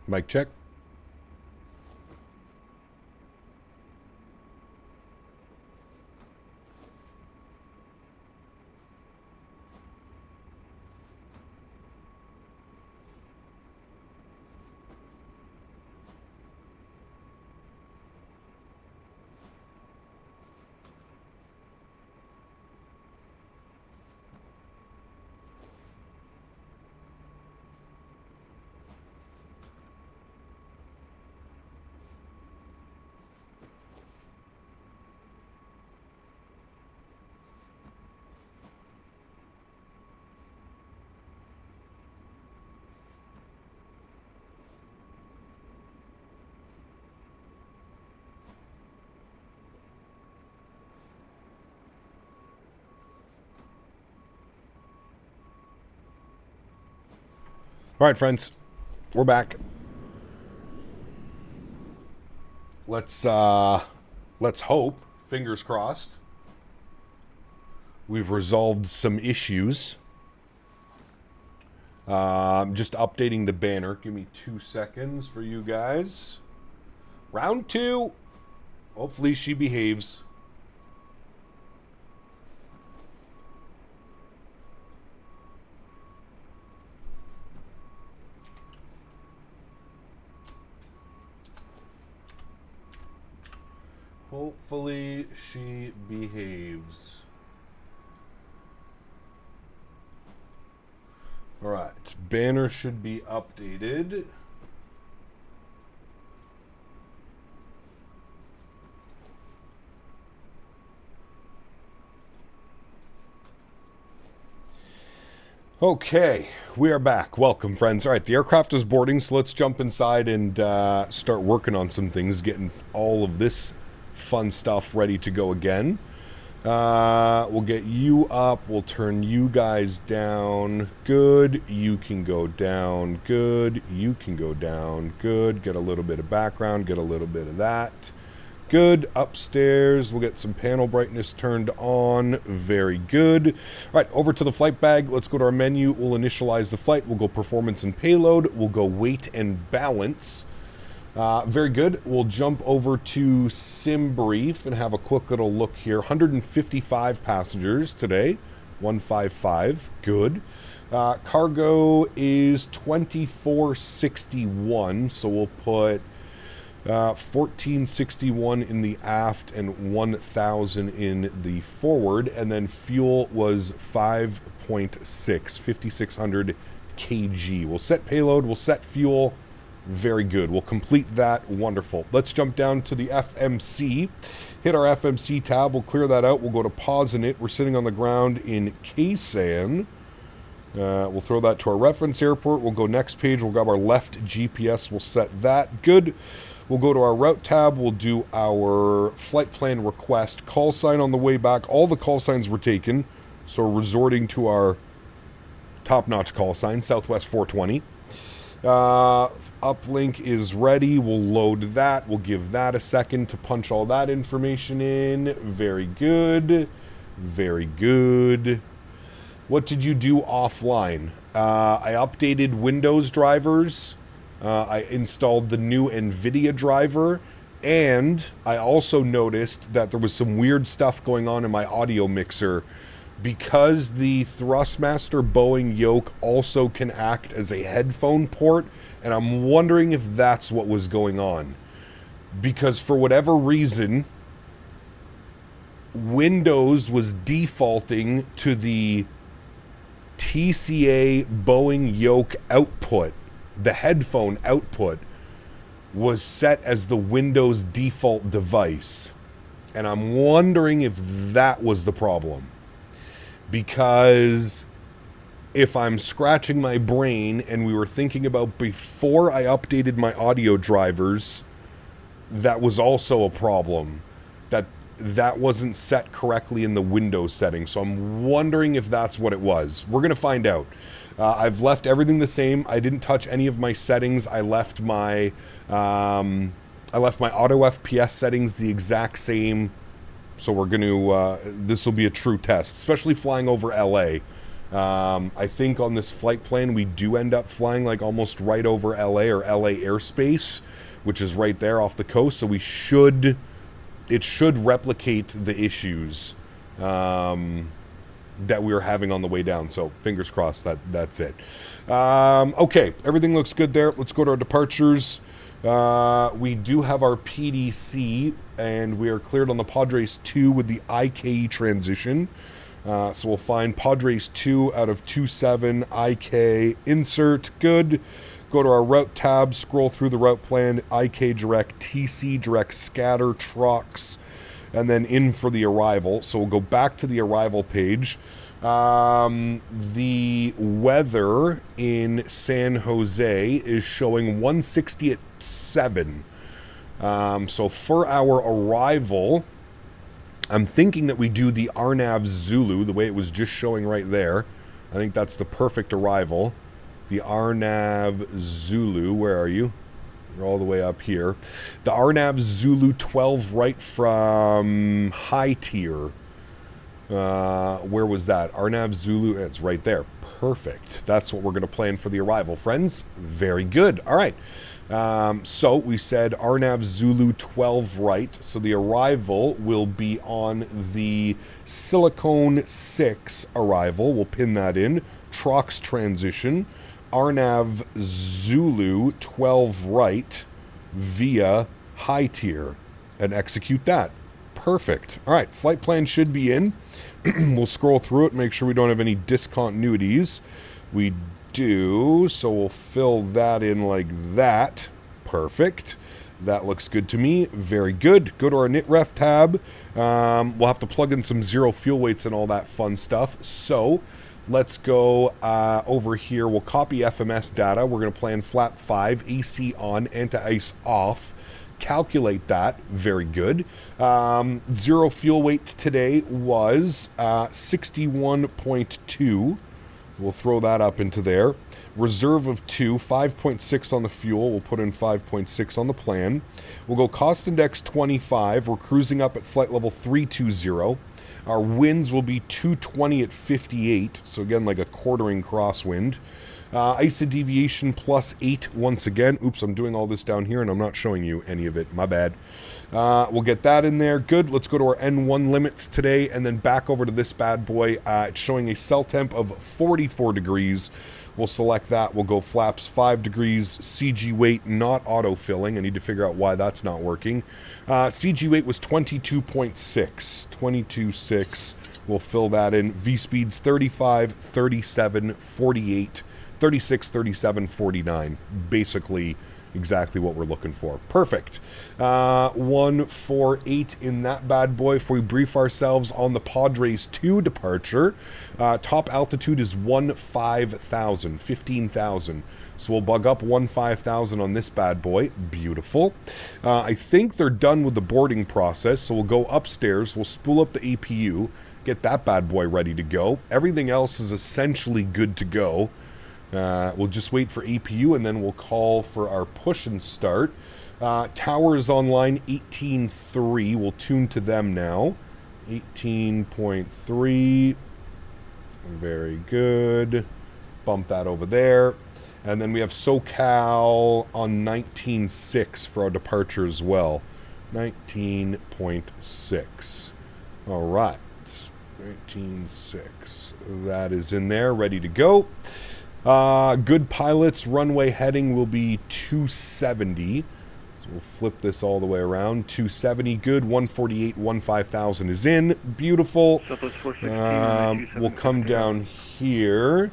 Mic check. All right, friends, we're back. Let's hope, fingers crossed, we've resolved some issues. I'm just updating the banner. Give me 2 seconds for you guys. Round 2. Hopefully she behaves. Hopefully she behaves. All right, banner should be updated. Okay, we are back. Welcome, friends. All right, the aircraft is boarding, so let's jump inside and start working on some things, getting all of this fun stuff ready to go again. We'll get you up. We'll turn you guys down. Good. You can go down. Good. You can go down. Good. Get a little bit of background. Get a little bit of that. Good. Upstairs. We'll get some panel brightness turned on. Very good. All right. Over to the flight bag. Let's go to our menu. We'll initialize the flight. We'll go performance and payload. We'll go weight and balance. Very good. We'll jump over to Sim Brief and have a quick little look here. 155 passengers today. 155. Good. Cargo is 2461, so we'll put 1461 in the aft and 1000 in the forward. And then fuel was 5.6, 5600 kg. We'll set payload. We'll set fuel. Very good. We'll complete that. Wonderful. Let's jump down to the FMC. Hit our FMC tab. We'll clear that out. We'll go to pause in it. We're sitting on the ground in Kaysan. We'll throw that to our reference airport. We'll go next page. We'll grab our left GPS. We'll set that. Good. We'll go to our route tab. We'll do our flight plan request. Call sign on the way back. All the call signs were taken. So we're resorting to our top-notch call sign, Southwest 420. Uplink is ready. We'll load that. We'll give that a second to punch all that information in. Very good. Very good. What did you do offline? I updated Windows drivers. I installed the new NVIDIA driver. And I also noticed that there was some weird stuff going on in my audio mixer. Because the Thrustmaster Boeing yoke also can act as a headphone port, and I'm wondering if that's what was going on. Because for whatever reason, Windows was defaulting to the TCA Boeing yoke output. The headphone output was set as the Windows default device. And I'm wondering if that was the problem. Because if I'm scratching my brain and we were thinking about before I updated my audio drivers, that was also a problem. That wasn't set correctly in the Windows settings. So I'm wondering if that's what it was. We're going to find out. I've left everything the same. I didn't touch any of my settings. I left my auto FPS settings the exact same. So we're going to, this will be a true test, especially flying over LA. I think on this flight plan, we do end up flying like almost right over LA or LA airspace, which is right there off the coast. So it should replicate the issues that we were having on the way down. So fingers crossed that's it. Okay, everything looks good there. Let's go to our departures. We do have our PDC, and we are cleared on the Padres 2 with the IK transition. So we'll find Padres 2 out of 27, IK, insert, good. Go to our route tab, scroll through the route plan, IK direct, TC direct, scatter, trucks, and then in for the arrival. So we'll go back to the arrival page. The weather in San Jose is showing 160 at 7. So for our arrival, I'm thinking that we do the Arnav Zulu, the way it was just showing right there. I think that's the perfect arrival. The Arnav Zulu, where are you? You're all the way up here. The Arnav Zulu 12 right from high tier. Where was that? Arnav Zulu, it's right there. Perfect. That's what we're going to plan for the arrival, friends. Very good. All right. So we said Arnav Zulu 12 right. So the arrival will be on the Silicone 6 arrival. We'll pin that in. Trox transition. Arnav Zulu 12 right via high tier and execute that. Perfect. All right, flight plan should be in. We'll scroll through it, make sure we don't have any discontinuities. We do, so we'll fill that in like that. Perfect. That looks good to me. Very good. Go to our NitRef tab. We'll have to plug in some zero fuel weights and all that fun stuff. So let's go over here. We'll copy FMS data. We're going to plan flap 5, AC on, anti-ice off. Calculate that. Very good. Zero fuel weight today was 61.2. We'll throw that up into there. Reserve of 2, 5.6 on the fuel. We'll put in 5.6 on the plan. We'll go cost index 25. We're cruising up at flight level 320. Our winds will be 220 at 58. So again, like a quartering crosswind. ISA deviation plus 8 once again. Oops, I'm doing all this down here and I'm not showing you any of it. My bad. We'll get that in there. Good. Let's go to our N1 limits today and then back over to this bad boy. It's showing a cell temp of 44 degrees. We'll select that. We'll go flaps 5 degrees. CG weight not auto-filling. I need to figure out why that's not working. CG weight was 22.6. 22.6. We'll fill that in. V-speeds 35, 37, 48. 36, 37, 49. Basically, exactly what we're looking for. Perfect. 148 in that bad boy. If we brief ourselves on the Padres 2 departure, top altitude is 15,000. 15,000. So we'll bug up 15,000 on this bad boy. Beautiful. I think they're done with the boarding process, so we'll go upstairs. We'll spool up the APU, get that bad boy ready to go. Everything else is essentially good to go. We'll just wait for APU and then we'll call for our push and start. Tower is online 18.3. We'll tune to them now. 18.3. Very good. Bump that over there. And then we have SoCal on 19.6 for our departure as well. 19.6. All right. 19.6. That is in there, ready to go. Good pilots, runway heading will be 270. So we'll flip this all the way around. 270, good. 148, 15,000 is in. Beautiful. We'll come down here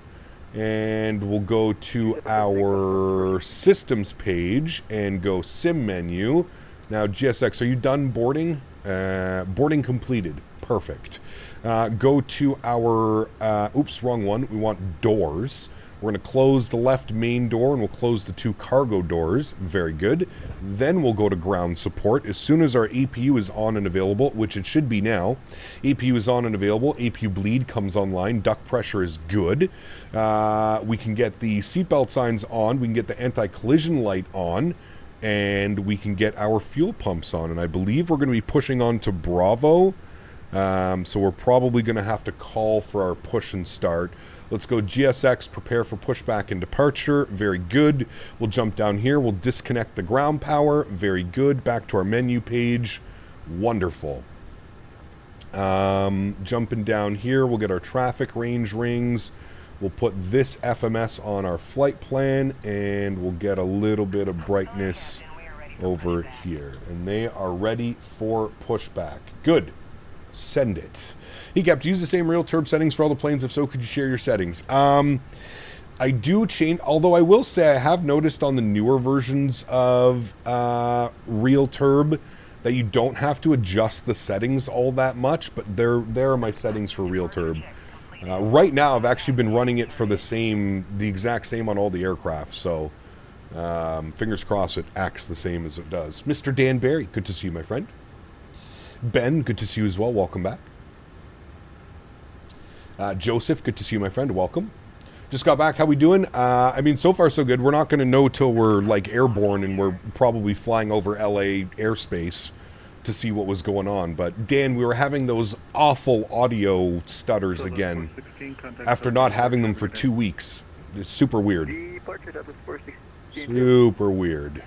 and we'll go to our systems page and go sim menu. Now, GSX, are you done boarding? Boarding completed. Perfect. Go to our, oops, wrong one. We want doors. We're going to close the left main door and we'll close the 2 cargo doors. Very good. Then we'll go to ground support. As soon as our APU is on and available, which it should be now, APU is on and available. APU bleed comes online. Duct pressure is good. We can get the seatbelt signs on. We can get the anti-collision light on. And we can get our fuel pumps on. And I believe we're going to be pushing on to Bravo. So we're probably going to have to call for our push and start. Let's go GSX, prepare for pushback and departure. Very good. We'll jump down here. We'll disconnect the ground power. Very good. Back to our menu page. Wonderful. Jumping down here, we'll get our traffic range rings. We'll put this FMS on our flight plan, and we'll get a little bit of brightness over here. And they are ready for pushback. Good. Send it. He kept use the same real turb settings for all the planes. If so, could you share your settings? I do change, although I will say I have noticed on the newer versions of real turb that you don't have to adjust the settings all that much, but there are my settings for real turb. Right now, I've actually been running it for the exact same on all the aircraft, so fingers crossed it acts the same as it does. Mr. Dan Barry, good to see you, my friend. Ben, good to see you as well. Welcome back. Joseph, good to see you, my friend. Welcome. Just got back. How we doing? I mean, so far so good. We're not going to know till we're like airborne and we're probably flying over LA airspace to see what was going on. But Dan, we were having those awful audio stutters again after not having them for 2 weeks. It's super weird. Super weird.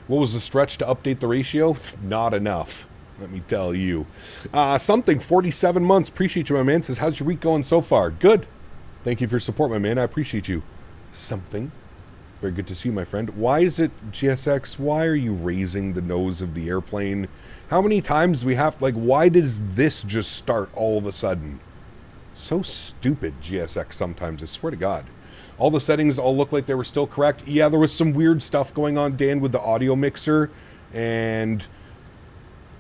What was the stretch to update the ratio? Not enough. Let me tell you. Something, 47 months. Appreciate you, my man. Says, how's your week going so far? Good. Thank you for your support, my man. I appreciate you. Something. Very good to see you, my friend. Why is it, GSX, why are you raising the nose of the airplane? How many times do we have, like, why does this just start all of a sudden? So stupid, GSX, sometimes. I swear to God. All the settings all look like they were still correct. Yeah, there was some weird stuff going on, Dan, with the audio mixer, and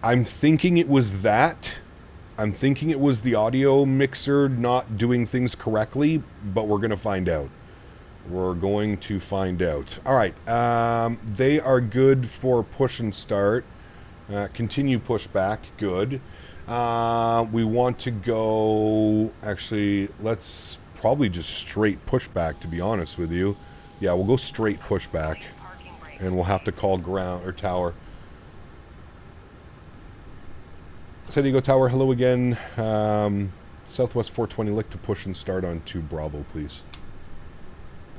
I'm thinking it was that. I'm thinking it was the audio mixer not doing things correctly, but we're going to find out. We're going to find out. All right. They are good for push and start. Continue pushback. Good. We want to go... Actually, let's probably just straight pushback, to be honest with you. Yeah, we'll go straight pushback. And we'll have to call ground or tower. San Diego Tower, hello again. Southwest 420, lick to push and start on 2 Bravo, please.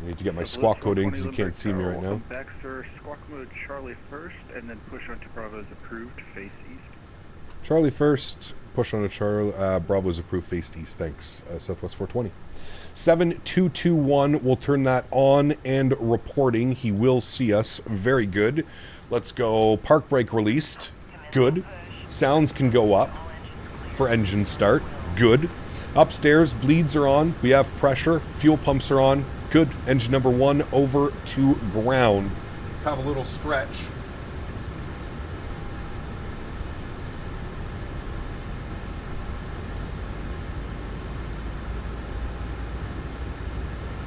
I need to get my squawk coding because you can't see me right now. Back, sir. Squawk mode Charlie first, and then push on 2 Bravo is approved, face east. Charlie first, push on a Bravo is approved, face east. Thanks, Southwest 420. 7221, we'll turn that on and reporting. He will see us. Very good. Let's go. Park brake released. Good. Sounds can go up for engine start. Good. Upstairs, bleeds are on. We have pressure. Fuel pumps are on. Good. Engine number 1 over to ground. Let's have a little stretch.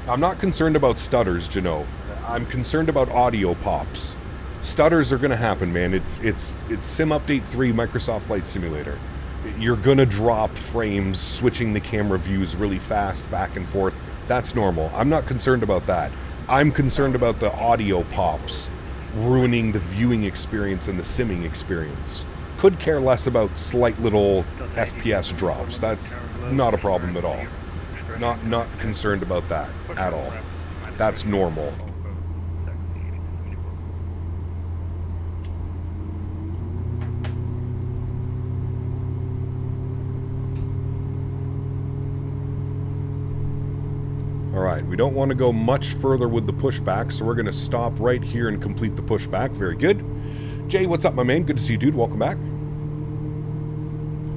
I'm not concerned about stutters, Jano. I'm concerned about audio pops. Stutters are going to happen, man. It's Sim Update 3 Microsoft Flight Simulator. You're going to drop frames, switching the camera views really fast back and forth. That's normal. I'm not concerned about that. I'm concerned about the audio pops ruining the viewing experience and the simming experience. Could care less about slight little FPS drops. That's not a problem at all. Not concerned about that at all. That's normal. Alright, we don't want to go much further with the pushback, so we're going to stop right here and complete the pushback. Very good. Jay, what's up, my man? Good to see you, dude. Welcome back.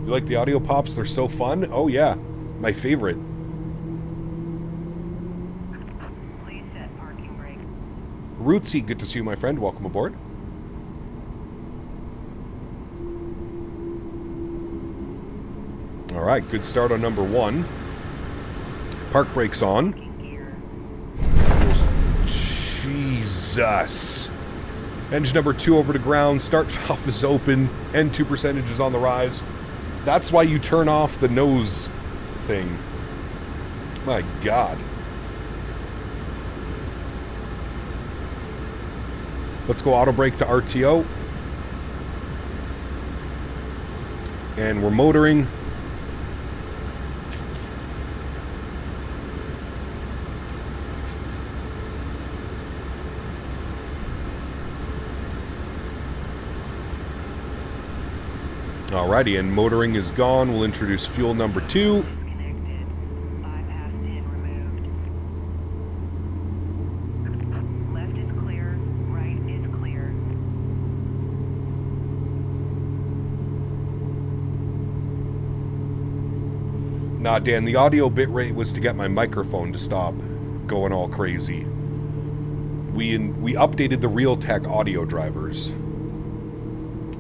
You like the audio pops? They're so fun. Oh, yeah. My favorite. Please set parking brake. Rootsy, good to see you, my friend. Welcome aboard. Alright, good start on number 1. Park brakes on. Jesus. Engine number 2 over to ground. Start valve is open. N2 percentage is on the rise. That's why you turn off the nose thing. My God. Let's go auto brake to RTO. And we're motoring. Alrighty, and motoring is gone. We'll introduce fuel number 2. Disconnected. Bypass pin removed. Left is clear. Right is clear. Nah, Dan, the audio bitrate was to get my microphone to stop going all crazy. We updated the Realtek audio drivers.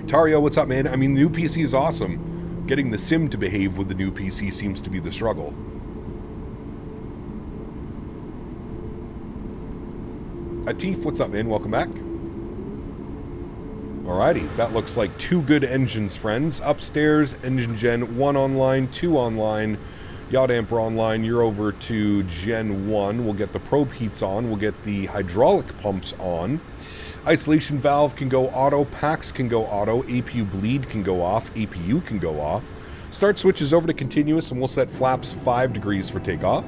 Tario, what's up, man? I mean, the new PC is awesome. Getting the sim to behave with the new PC seems to be the struggle. Atif, what's up, man? Welcome back. Alrighty, that looks like 2 good engines, friends. Upstairs, engine gen 1 online, 2 online. Yacht Amper online, you're over to Gen 1. We'll get the probe heats on. We'll get the hydraulic pumps on. Isolation valve can go auto. Packs can go auto. APU bleed can go off. APU can go off. Start switches over to continuous, and we'll set flaps 5 degrees for takeoff.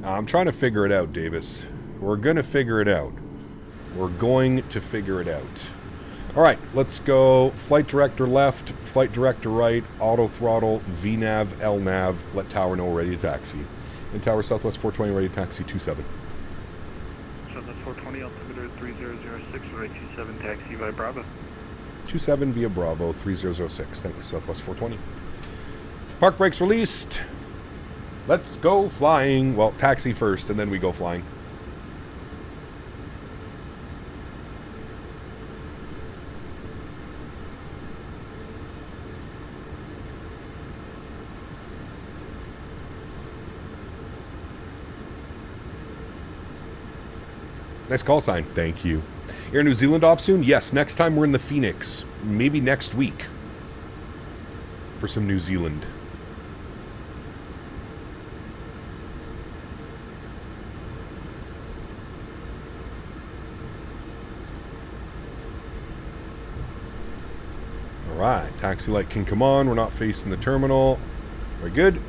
I'm trying to figure it out, Davis. We're going to figure it out. We're going to figure it out. All right, let's go flight director left, flight director right, auto throttle, VNAV, LNAV, let tower know we're ready to taxi. And tower southwest 420 ready to taxi 27. Southwest 420, altimeter 3006, right 27, taxi by Bravo. 27 via Bravo 3006. Thanks, southwest 420. Park brakes released. Let's go flying. Well, taxi first, and then we go flying. Nice call sign. Thank you. Air New Zealand op soon? Yes, next time we're in the Phoenix. Maybe next week. For some New Zealand. Alright, taxi light can come on. We're not facing the terminal. Very good.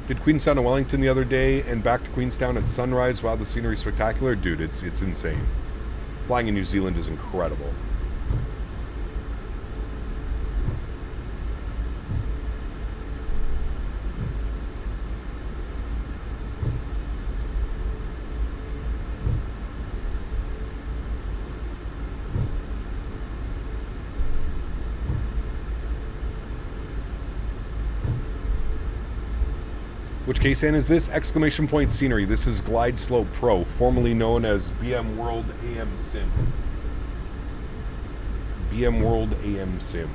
Did Queenstown to Wellington the other day and back to Queenstown at sunrise. Wow, the scenery is spectacular. Dude, it's insane. Flying in New Zealand is incredible. Which KSAN is this? Exclamation point scenery. This is Glide Slope Pro, formerly known as BM World AM Sim. BM World AM Sim.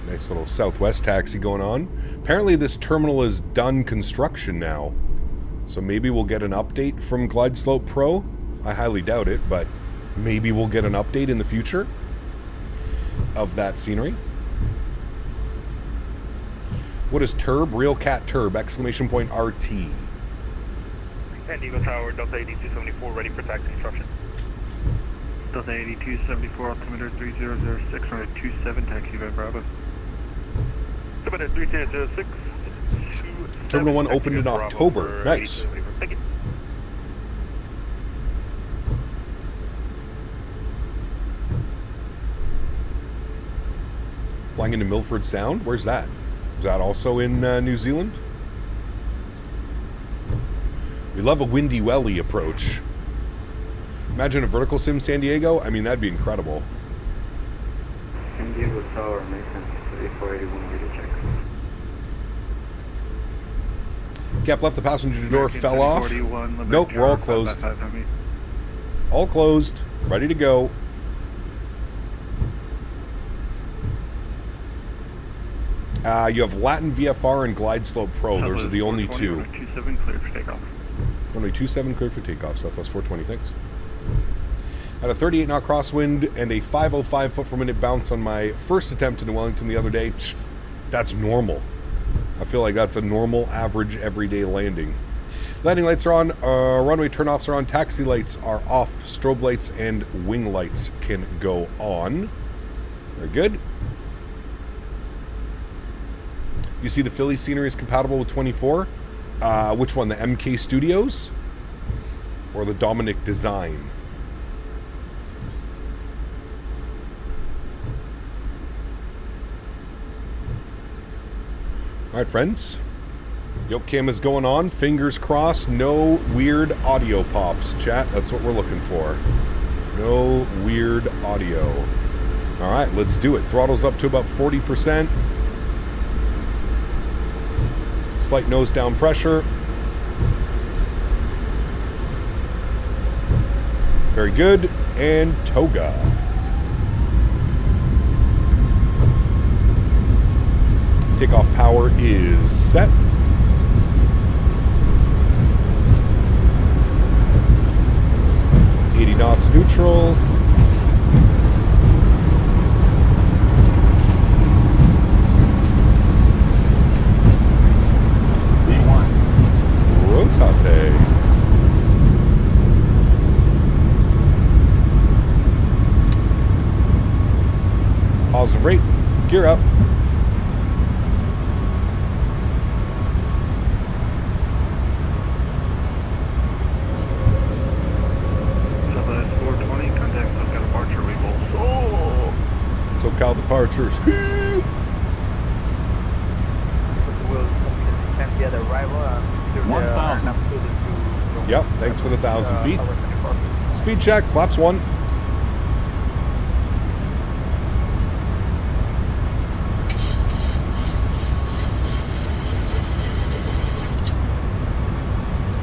Nice little Southwest taxi going on. Apparently this terminal is done construction now. So maybe we'll get an update from Glide Slope Pro. I highly doubt it, but maybe we'll get an update in the future of that scenery. What is Turb? Real Cat Turb! Exclamation point RT. And Eagle Tower, Delta 8274, ready for taxi instruction. Delta 8274, altimeter 3006, runway 27, taxi by Bravo. Altimeter 3006. Terminal 1 opened in October. Nice. Thank you. Flying into Milford Sound? Where's that? Is that also in New Zealand? We love a windy welly approach. Imagine a vertical sim San Diego. I mean, that'd be incredible. San Diego Tower, Mason 3481, ready to check. Gap left, the passenger door fell off. 41, Nope, we're all closed. All closed. Ready to go. You have Latin VFR and Glide Slope Pro. Those are the only two. 27 cleared for takeoff. Only 27 cleared for takeoff. Southwest 420, thanks. Had a 38 knot crosswind and a 505 foot per minute bounce on my first attempt into Wellington the other day. That's normal. I feel like that's a normal, average, everyday landing. Landing lights are on, runway turnoffs are on, taxi lights are off, strobe lights and wing lights can go on. Very good. You see the Philly scenery is compatible with 24. Which one, the MK Studios or the Dominic Design? All right, friends. Yoke cam is going on. Fingers crossed. No weird audio pops. Chat, that's what we're looking for. No weird audio. All right, let's do it. Throttle's up to about 40%. Slight nose down pressure. Very good. And toga. Takeoff power is set. Knots neutral. V1. Rotate. Positive rate. Gear up. SoCal departures. Yep, thanks for the 1,000 feet. Speed check, flaps 1.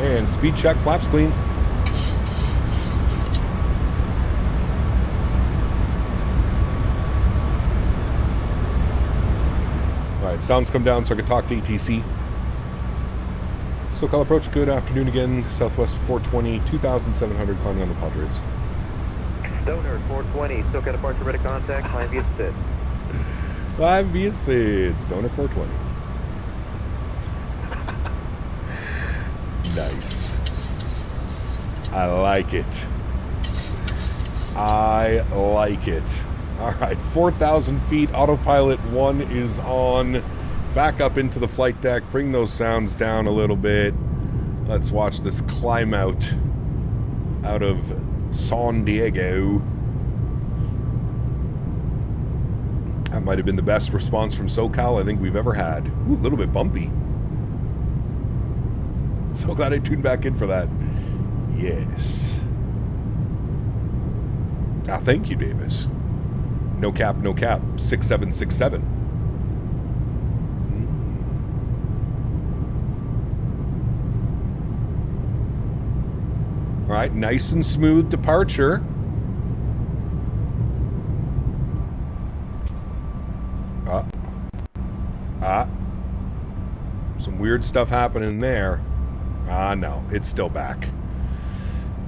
And speed check, flaps clean. Alright, sounds come down so I can talk to ETC. SoCal approach, good afternoon again. Southwest 420, 2,700 climbing on the Padres. Stoner 420, SoCal departure ready contact, climb via SID. Climb via SID, Stoner 420. Nice. I like it. I like it. Alright, 4,000 feet, autopilot 1 is on. Back up into the flight deck, bring those sounds down a little bit. Let's watch this climb out of San Diego. That might have been the best response from SoCal I think we've ever had. Ooh, a little bit bumpy. So glad I tuned back in for that. Yes. Ah, thank you, Davis. No cap, 6767. All right, nice and smooth departure. Some weird stuff happening there. No, it's still back.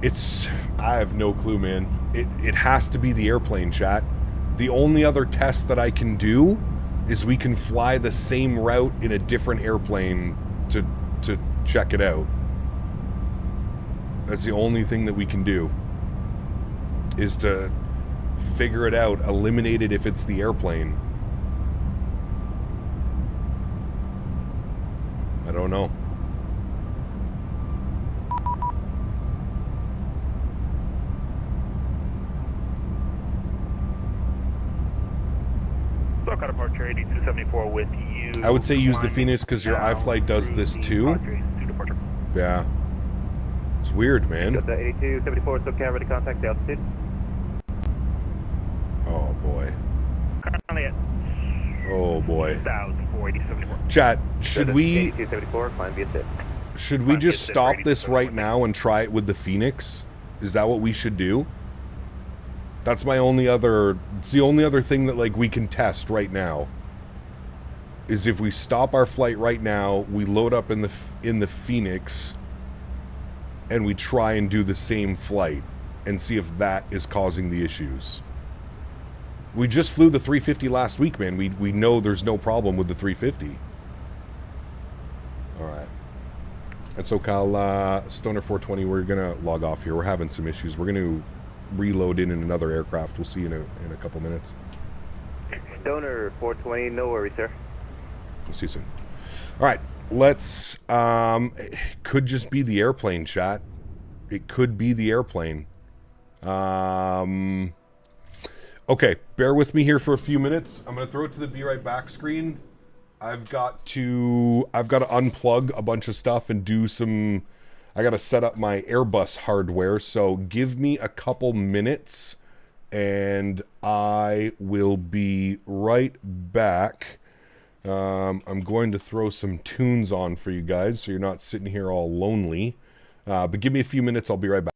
I have no clue, man. It has to be the airplane, chat. The only other test that I can do is we can fly the same route in a different airplane to check it out. That's the only thing that we can do, is to figure it out, eliminate it if it's the airplane. I don't know. SoCal departure 8274 with you. I would say use the Phoenix because your iFly does this too. Yeah. It's weird, man. Got that 8274, SoCal ready contact altitude. Oh boy. Currently at Oh boy. 1004, 8274. Chat, should we... 8274, climb via SID. Should we just stop this right now and try it with the Phoenix? Is that what we should do? That's my only other... It's the only other thing that, like, we can test right now. Is if we stop our flight right now, we load up in the Phoenix, and we try and do the same flight, and see if that is causing the issues. We just flew the 350 last week, man. We know there's no problem with the 350. Alright. And so, Kyle, Stoner 420, we're going to log off here. We're having some issues. We're going to reload in another aircraft. We'll see you in a couple minutes. Stoner 420, no worries, sir. We'll see you soon. All right, let's... it could just be the airplane, chat. It could be the airplane. Okay, bear with me here for a few minutes. I'm going to throw it to the Be Right Back screen. I've got to unplug a bunch of stuff and do some... I got to set up my Airbus hardware, so give me a couple minutes and I will be right back. I'm going to throw some tunes on for you guys so you're not sitting here all lonely. But give me a few minutes, I'll be right back.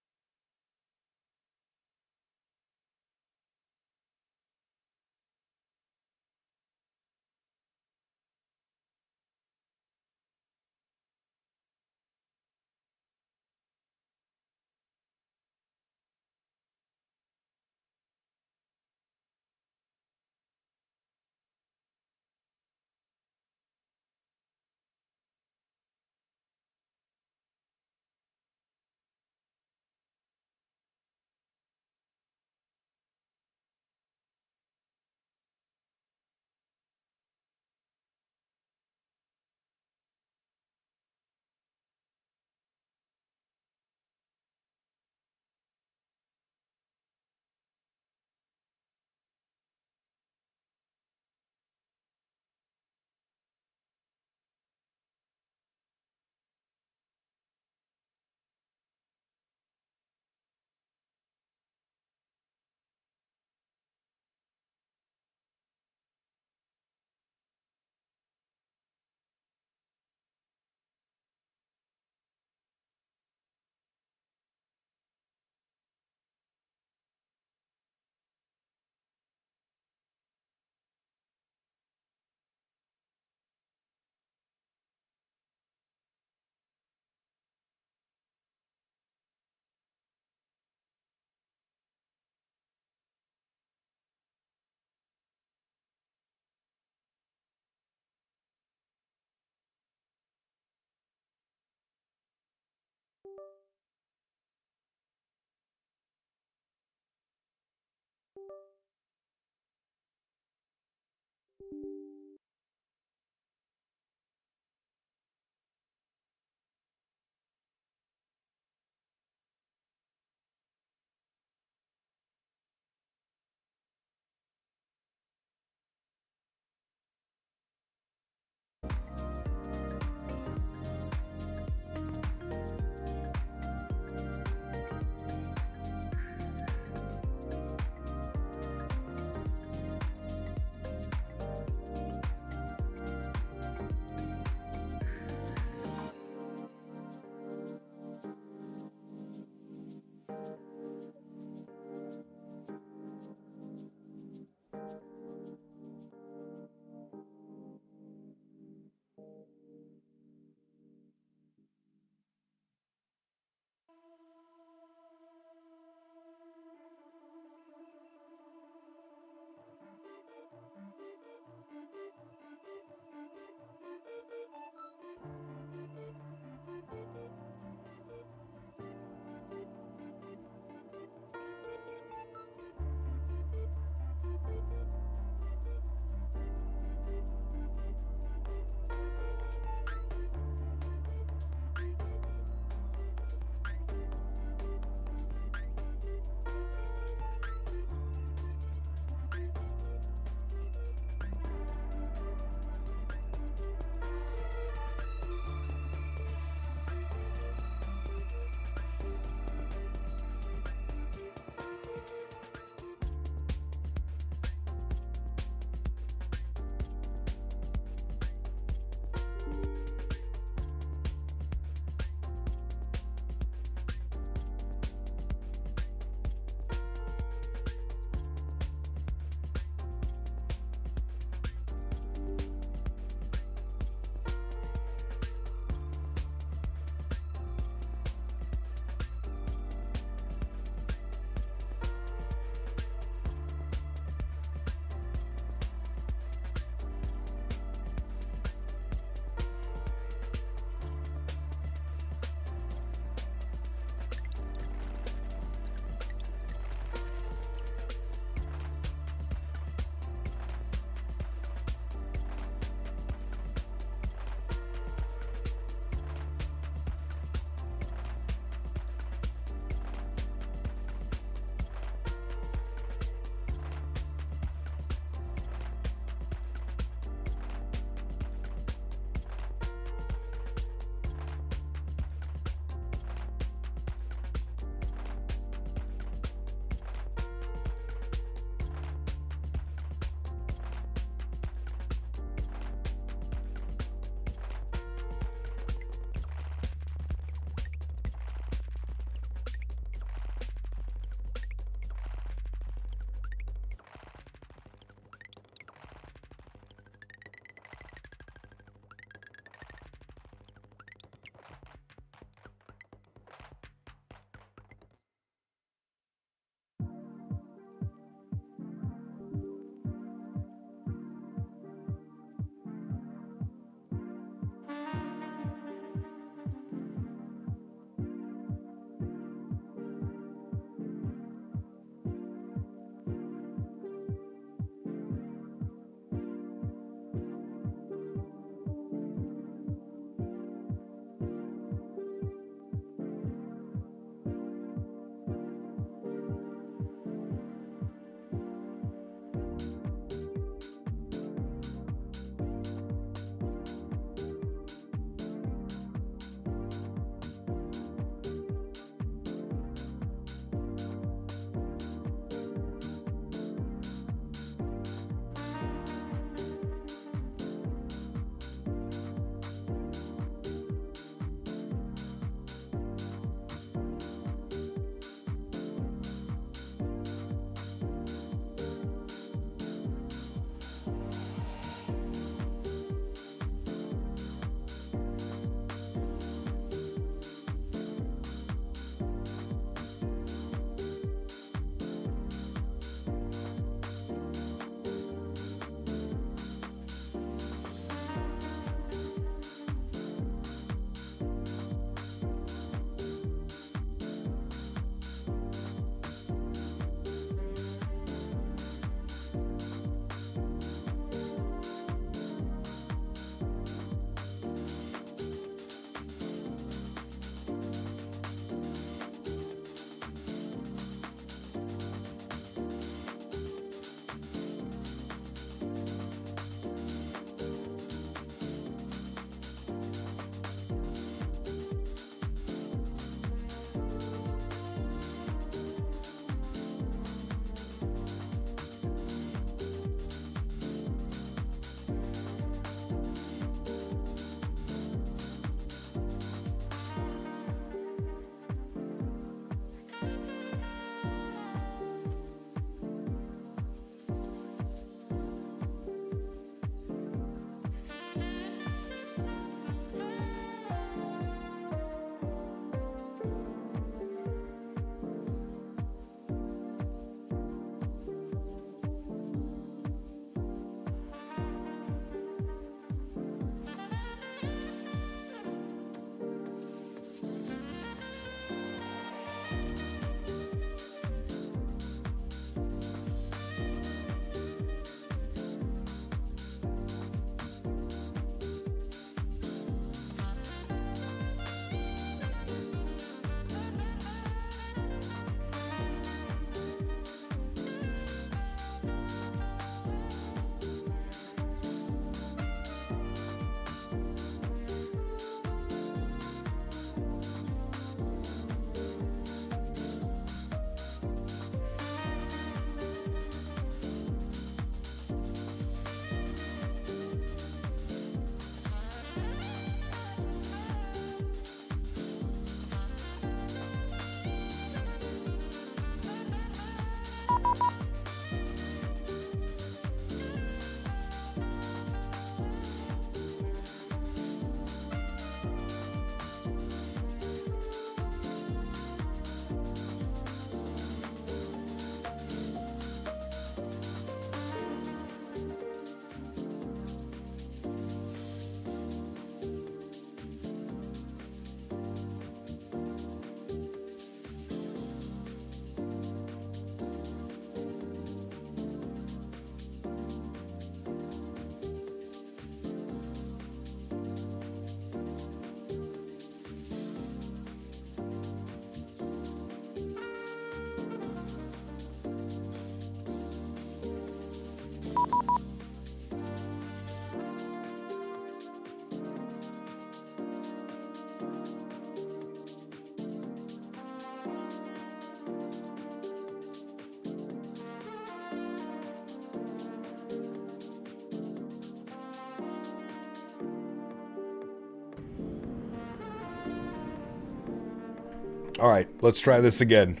All right, let's try this again.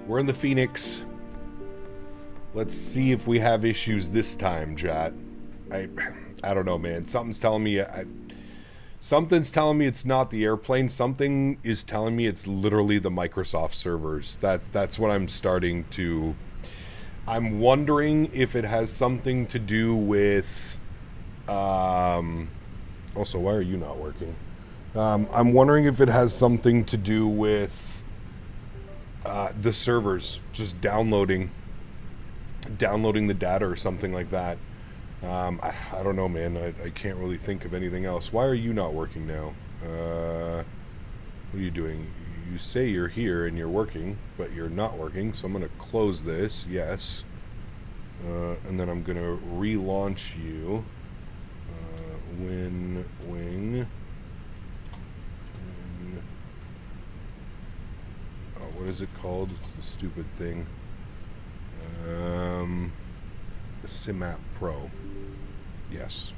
We're in the Phoenix. Let's see if we have issues this time, chat. I don't know, man. Something's telling me it's not the airplane. Something is telling me it's literally the Microsoft servers. That's what I'm starting to. I'm wondering if it has something to do with. Also, why are you not working? I'm wondering if it has something to do with the servers just downloading the data or something like that. I don't know, man. I can't really think of anything else. Why are you not working now? What are you doing? You say you're here and you're working, but you're not working. So I'm going to close this. Yes. And then I'm going to relaunch you. Wing. What is it called? It's the stupid thing. SimApp Pro. Yes.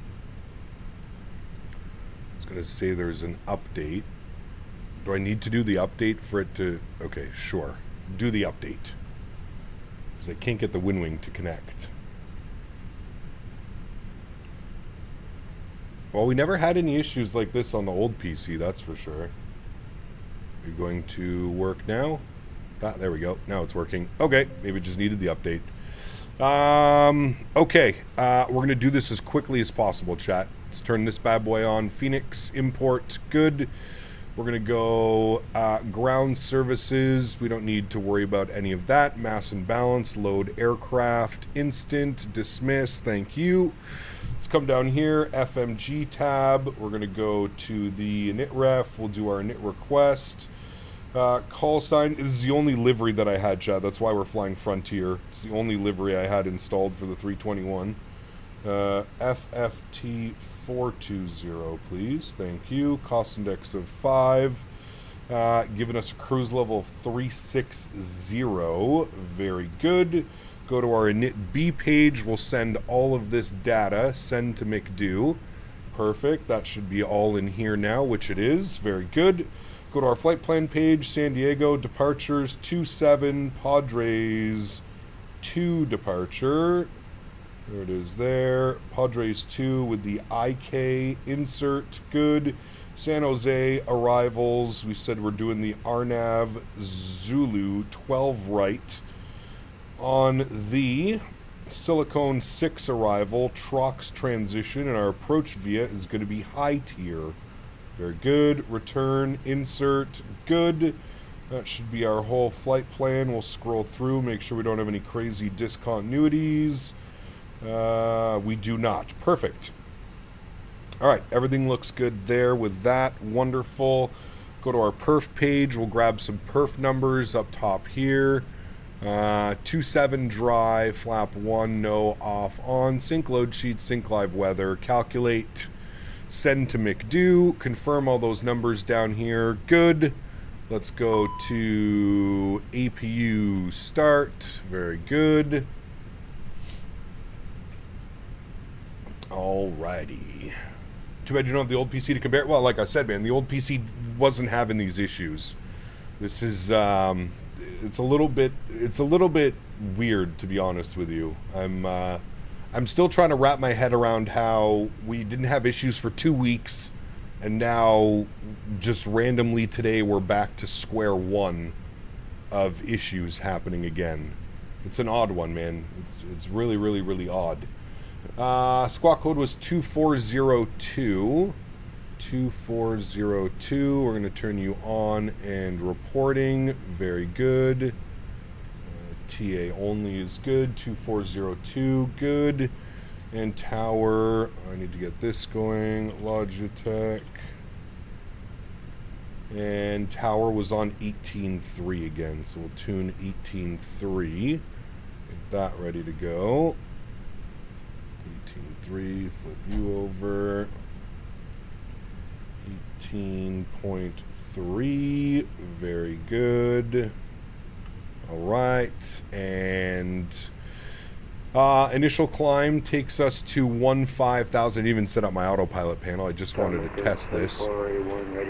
It's going to say there's an update. Do I need to do the update for it to... Okay, sure. Do the update. Because I can't get the WinWing to connect. Well, we never had any issues like this on the old PC, that's for sure. Are you going to work now? Ah, there we go. Now it's working. Okay, maybe it just needed the update. Okay, we're going to do this as quickly as possible, chat. Let's turn this bad boy on. Phoenix, import, good. We're going to go ground services. We don't need to worry about any of that. Mass and balance, load aircraft, instant, dismiss, thank you. Let's come down here, FMG tab. We're going to go to the init ref. We'll do our init request. Call sign is the only livery that I had, chat. That's why we're flying Frontier. It's the only livery I had installed for the 321. FFT 420, please. Thank you. Cost index of 5. Giving us a cruise level of 360. Very good. Go to our init B page. We'll send all of this data. Send to McDo. Perfect. That should be all in here now, which it is. Very good. Go to our flight plan page. San Diego departures 27. Padres 2 departure. There it is there. Padres 2 with the IK insert. Good. San Jose arrivals. We said we're doing the Arnav Zulu 12 right. On the Silicone 6 arrival, Trox transition, and our approach via is going to be high tier. Very good. Return, insert, good. That should be our whole flight plan. We'll scroll through, make sure we don't have any crazy discontinuities. We do not. Perfect. All right, everything looks good there with that. Wonderful. Go to our perf page. We'll grab some perf numbers up top here. 27 dry, flap 1, no, off, on, sync load sheet, sync live weather, calculate, send to McDo, confirm all those numbers down here. Good. Let's go to APU start. Very good. Alrighty. Too bad you don't have the old PC to compare. Well, like I said, man, the old PC wasn't having these issues. This is it's a little bit weird, to be honest with you. I'm still trying to wrap my head around how we didn't have issues for 2 weeks, and now just randomly today we're back to square one of issues happening again. It's an odd one, man. It's really, really, really odd. Squawk code was 2402. 2402. We're going to turn you on and reporting. Very good. TA only is good. 2402. Good. And tower. I need to get this going. Logitech. And tower was on 18.3 again. So we'll tune 18.3. Get that ready to go. 18.3. Flip you over. 18.3, very good. All right, and Initial climb takes us to 15,000. I didn't even set up my autopilot panel. I just wanted to test this.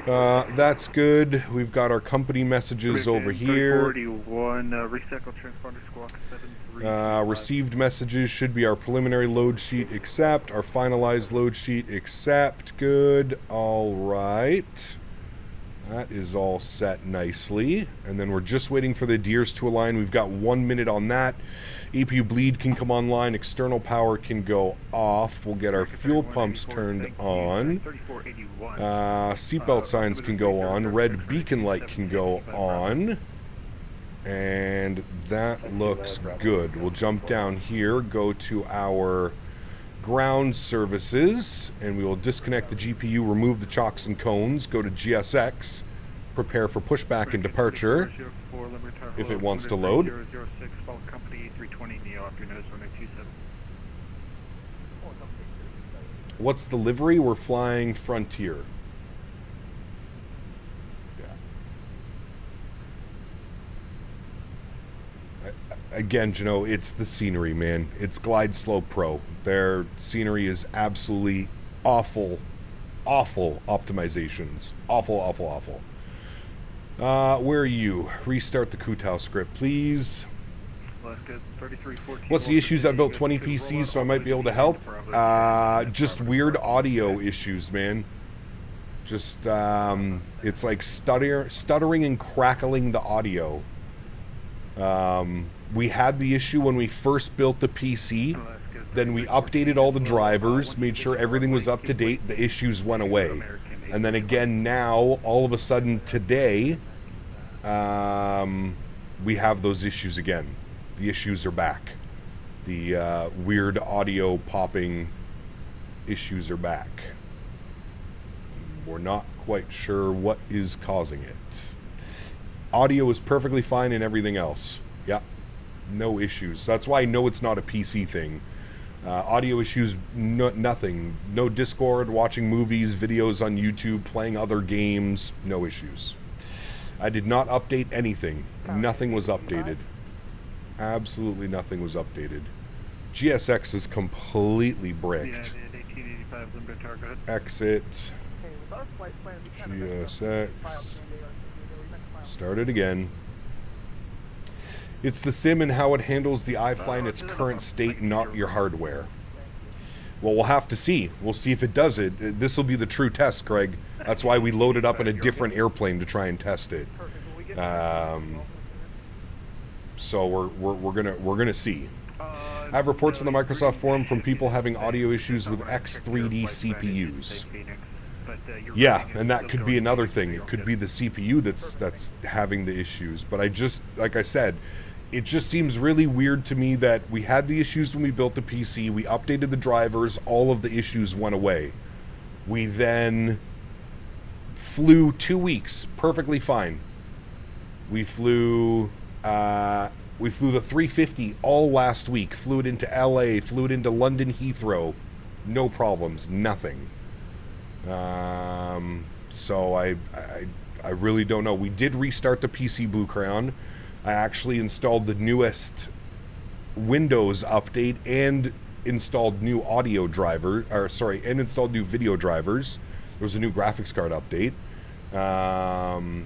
That's good. We've got our company messages over here. 41, recycle transponder squawk 73. Received messages should be our preliminary load sheet, accept. Our finalized load sheet, accept. Good. All right. That is all set nicely. And then we're just waiting for the gears to align. We've got 1 minute on that. APU bleed can come online. External power can go off. We'll get our fuel pumps turned on. Seatbelt signs can go on. Red beacon light can go on. And that looks good. We'll jump down here, go to our ground services, and we will disconnect the GPU, remove the chocks and cones, go to GSX, prepare for pushback and departure if it wants to load. What's the livery? We're flying Frontier. Again, you know, it's the scenery, man. It's Glide Slope Pro. Their scenery is absolutely awful, awful optimizations. Awful, awful, awful. Where are you? Restart the Kutau script, please. What's the issues? I built 20 PCs, so I might be able to help. Just weird audio issues, man. Just, it's like stuttering and crackling the audio. We had the issue when we first built the PC, then we updated all the drivers, made sure everything was up to date, the issues went away. And then again now, all of a sudden today, we have those issues again. The issues are back. The weird audio popping issues are back. We're not quite sure what is causing it. Audio is perfectly fine and everything else. Yeah, no issues. That's why I know it's not a PC thing. Audio issues, nothing. No Discord, watching movies, videos on YouTube, playing other games, no issues. I did not update anything. Nothing was updated. Absolutely nothing was updated. GSX is completely bricked. Exit. GSX. Start it again. It's the sim and how it handles the iFly in its current state, not your hardware. Well, we'll have to see. We'll see if it does it. This will be the true test, Craig. That's why we loaded up in a different airplane to try and test it. So we're gonna see. I have reports on the Microsoft forum from people having audio issues with X3D CPUs. Yeah, and that could be another thing. It could be the CPU that's having the issues. But I just, like I said, it just seems really weird to me that we had the issues when we built the PC, we updated the drivers, all of the issues went away. We then flew 2 weeks, perfectly fine. We flew the 350 all last week, flew it into LA, flew it into London Heathrow, no problems, nothing. So I really don't know. We did restart the PC Blue Crayon. I actually installed the newest Windows update and installed new audio driver, or sorry, and installed new video drivers. There was a new graphics card update.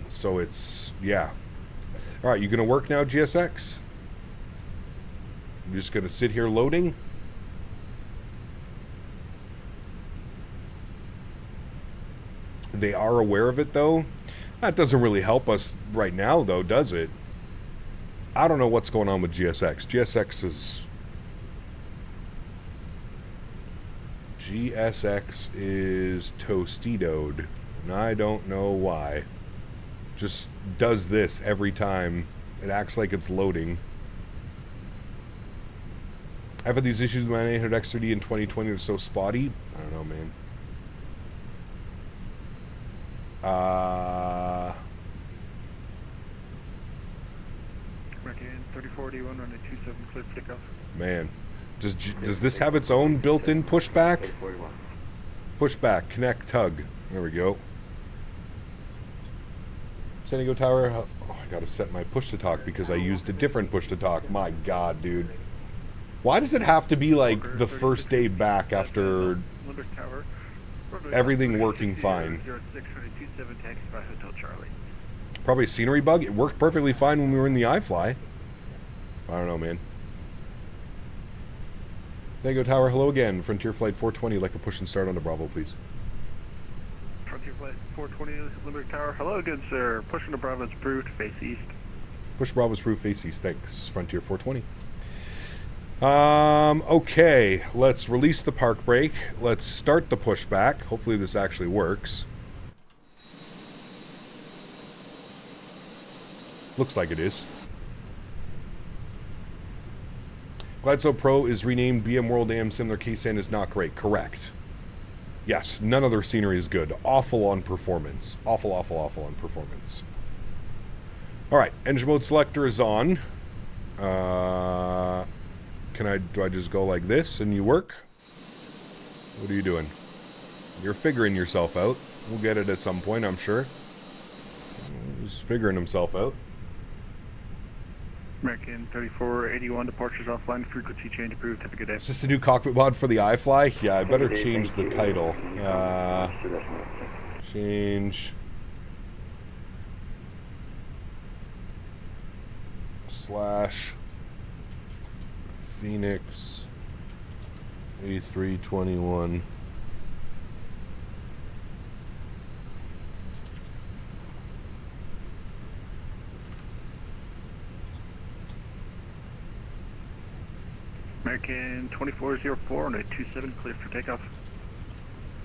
So it's, yeah. All right, you gonna work now, GSX? I'm just gonna sit here loading. They are aware of it, though. That doesn't really help us right now, though, does it? I don't know what's going on with GSX. GSX is tostidoed, and I don't know why. Just does this every time. It acts like it's loading. I've had these issues with my 800 X3D in 2020. They're so spotty. I don't know, man. 3041 running 27 clear for takeoff. Man, does this have its own built-in pushback? Pushback, connect, tug. There we go. San Diego Tower. Oh, I gotta set my push to talk because I used a different push to talk. My God, dude. Why does it have to be like the first day back after Limerick Tower. everything working fine? 0627 taxi by Hotel Charlie. Probably a scenery bug. It worked perfectly fine when we were in the iFly. I don't know, man. Tango Tower, hello again. Frontier Flight 420, like a push and start on the Bravo, please. Frontier Flight 420 Limerick Tower. Hello again, sir. Pushing the Bravo's approved. Face east. Push Bravo's proof, face east. Thanks, Frontier 420. Okay, let's release the park brake. Let's start the pushback. Hopefully this actually works. Looks like it is. GlideSo Pro is renamed BM World AM Sim. Their KSAN is not great. Correct. Yes, none of their scenery is good. Awful on performance. Awful, awful, awful on performance. Alright, engine mode selector is on. Do I just go like this and you work? What are you doing? You're figuring yourself out. We'll get it at some point, I'm sure. He's figuring himself out. American 3481 departures offline. Frequency change approved. Have a good day. Is this a new cockpit mod for the iFly? Yeah, I better change the title. Change. / Phoenix A321. American 2404 on a 27 clear for takeoff.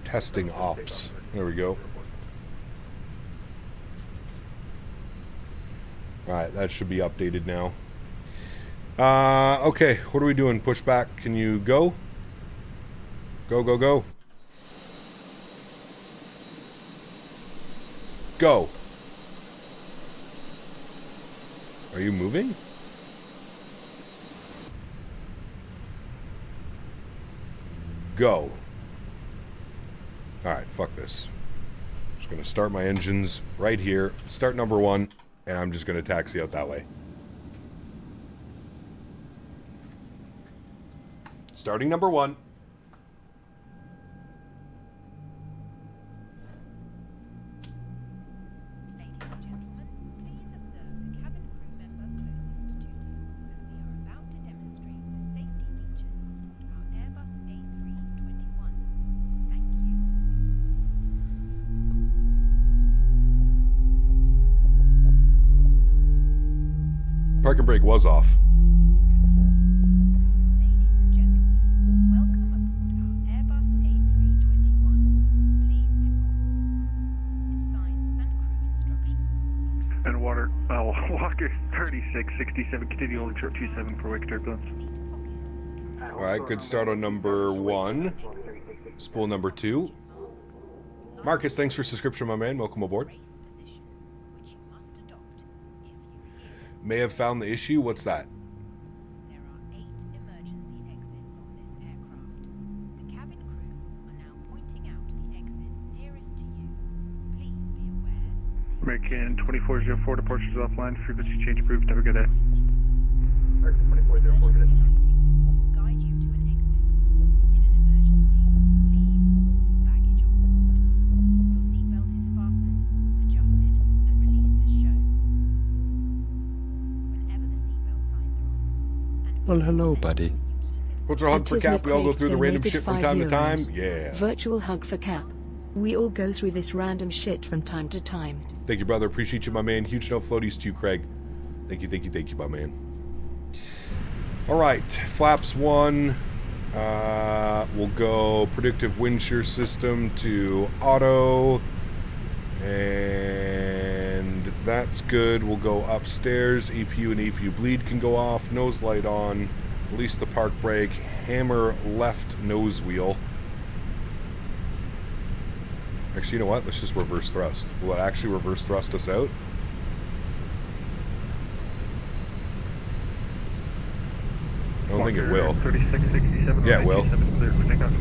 Testing ops. There we go. Alright, that should be updated now. Okay, what are we doing? Pushback. Can you go? Go, go, go. Go. Are you moving? Go. Alright, fuck this. I'm just going to start my engines right here. Start number 1, and I'm just going to taxi out that way. Starting number 1. Park and brake was off. Walker 3667, continue holding short 27 for wake turbulence. Alright, good start on number 1. Spool number 2. Marcus, thanks for subscription, my man. Welcome aboard. May have found the issue. What's that? There are 8 emergency exits on this aircraft. The cabin crew are now pointing out the exits nearest to you. Please be aware. American 2404 departures offline. Frequency change approved. Have a good day. American 2404, good day. Will guide you to an exit. In an emergency, leave all baggage on board. Your seatbelt is fastened, adjusted, and released as shown. Whenever the seatbelt signs are on, and Well, hello, buddy. What's our hug for Cap? We all go through the random shit from time to time. Yeah. Virtual hug for Cap. We all go through this random shit from time to time. Thank you, brother. Appreciate you, my man. Huge no floaties to you, Craig. Thank you, thank you, thank you, my man. All right, flaps 1. We'll go predictive wind shear system to auto. And that's good. We'll go upstairs. APU and APU bleed can go off. Nose light on. Release the park brake. Hammer left nose wheel. Actually, you know what? Let's just reverse thrust. Will it actually reverse thrust us out? I don't think it will. 3667. Yeah, it will. Clear for takeoff.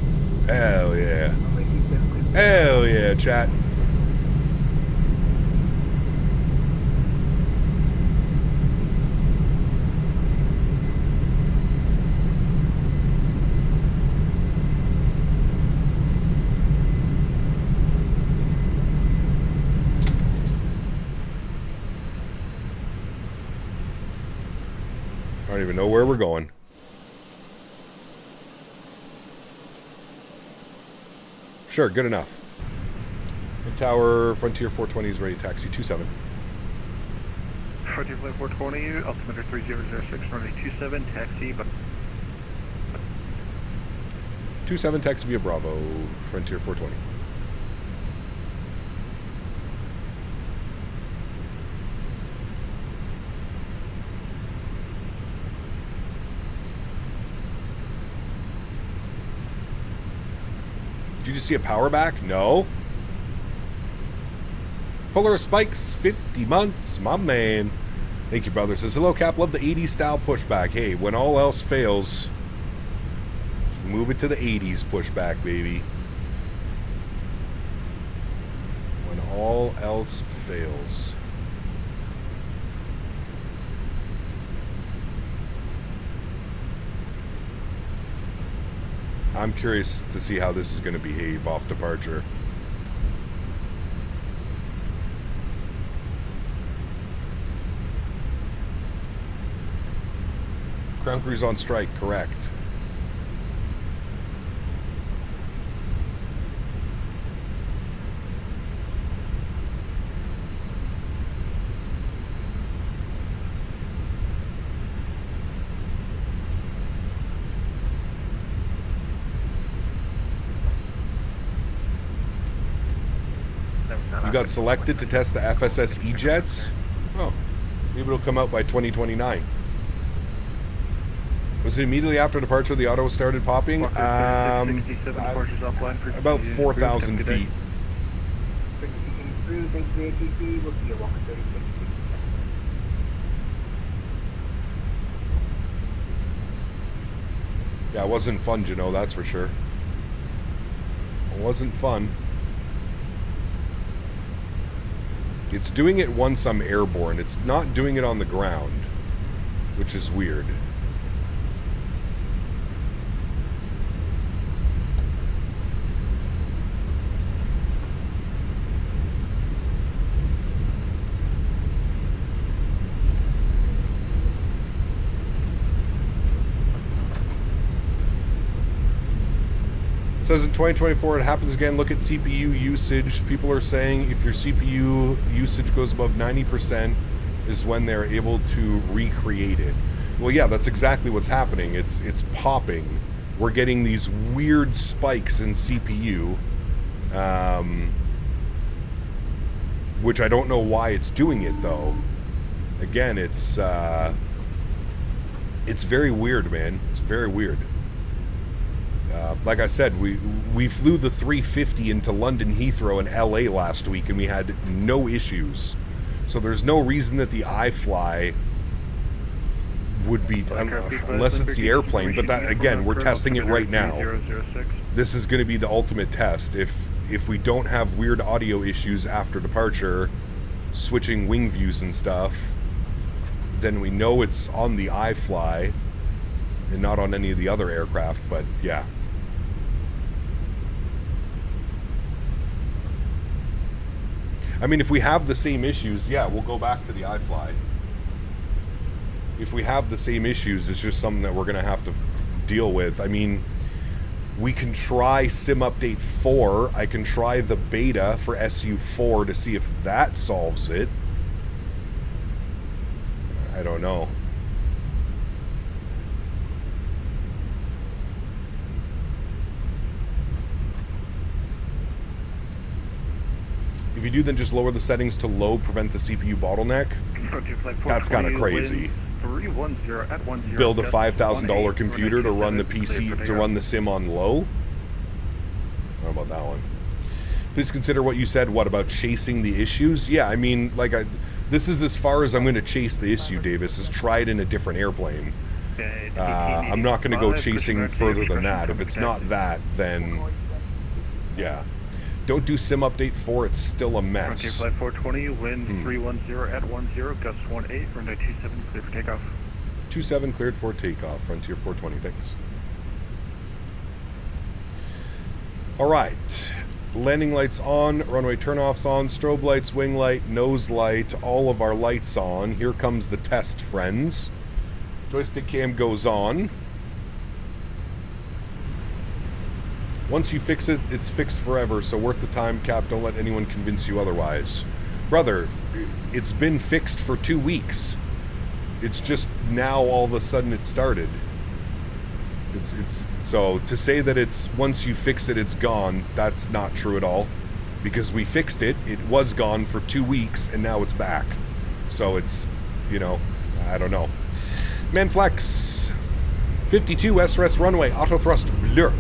Hell yeah. Hell yeah, chat. don't even know where we're going. Sure, good enough. Mid Tower, Frontier 420 is ready to taxi 27. Frontier Flight 420, altimeter 3006, runway 27, taxi, but 27, taxi via Bravo, Frontier 420. Did you just see a power back? No. Polar Spikes, 50 months, my man. Thank you, brother. Says, hello, Cap. Love the 80s style pushback. Hey, when all else fails, move it to the 80s pushback, baby. When all else fails. I'm curious to see how this is going to behave off departure. Ground crew's on strike, correct. You got selected to test the FSS E-Jets? Oh, maybe it'll come out by 2029. Was it immediately after departure the auto started popping? About 4,000 feet. Yeah, it wasn't fun, you know, that's for sure. It wasn't fun. It's doing it once I'm airborne. It's not doing it on the ground, which is weird. Says in 2024 it happens again. Look at CPU usage. People are saying if your CPU usage goes above 90% is when they're able to recreate it. Well, yeah, that's exactly what's happening. It's popping. We're getting these weird spikes in CPU, which I don't know why it's doing it though. Again, it's very weird, man. It's very weird. Like I said, we flew the 350 into London Heathrow and LA last week and we had no issues. So there's no reason that the iFly would be, unless it's the airplane, but that, again, we're testing it right now. This is going to be the ultimate test. If we don't have weird audio issues after departure, switching wing views and stuff, then we know it's on the iFly and not on any of the other aircraft, but yeah. I mean, if we have the same issues, yeah, we'll go back to the iFly. If we have the same issues, it's just something that we're going to have to deal with. I mean, we can try Sim Update 4. I can try the beta for SU4 to see if that solves it. I don't know. If you do, then just lower the settings to low, prevent the CPU bottleneck. That's kind of crazy. Build a $5,000 computer to run the PC, to run the sim on low. I don't know about that one. Please consider what you said. What about chasing the issues? Yeah, I mean, like, this is as far as I'm going to chase the issue, Davis, is try it in a different airplane. I'm not going to go chasing further than that. If it's not that, then, yeah. Don't do Sim Update 4, it's still a mess. Frontier Flight 420, wind 310 at 10, gust 18, runway 27, clear for takeoff. 27 cleared for takeoff, Frontier 420, thanks. Alright, landing lights on, runway turnoffs on, strobe lights, wing light, nose light, all of our lights on. Here comes the test, friends. Joystick cam goes on. Once you fix it, it's fixed forever, so worth the time, Cap. Don't let anyone convince you otherwise. Brother, it's been fixed for 2 weeks. It's just now all of a sudden it started. It's so to say that it's once you fix it, it's gone, that's not true at all. Because we fixed it, it was gone for 2 weeks, and now it's back. So it's, you know, I don't know. Manflex, 52 SRS runway, auto thrust blur.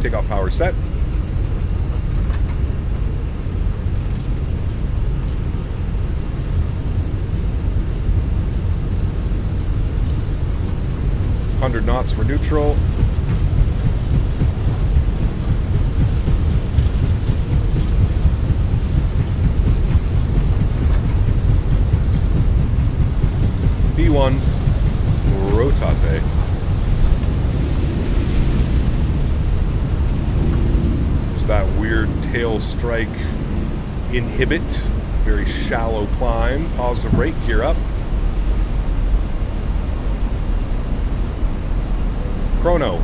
Takeoff power set. knots for neutral. B1 rotate. That weird tail strike inhibit, very shallow climb, positive brake, gear up. Chrono,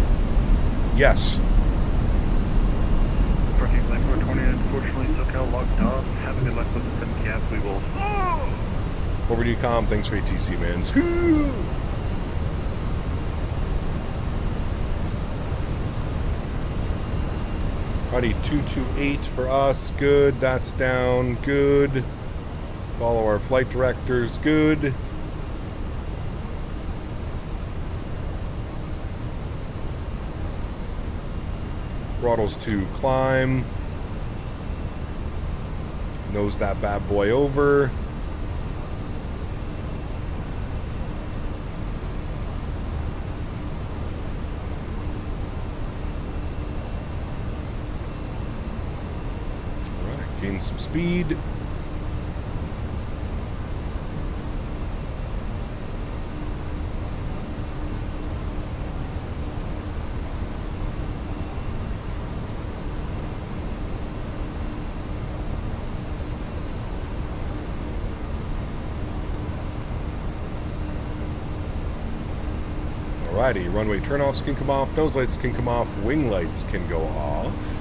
yes. Parking flight 420, unfortunately, SoCal locked off. Have a good luck with the 7 cap, we will. Over to you, Com, thanks for ATC, man. Alrighty, 228 for us, good, that's down, good. Follow our flight directors, good. Throttles to climb. Nose that bad boy over. Gain some speed. Alrighty, runway turnoffs can come off, nose lights can come off, wing lights can go off.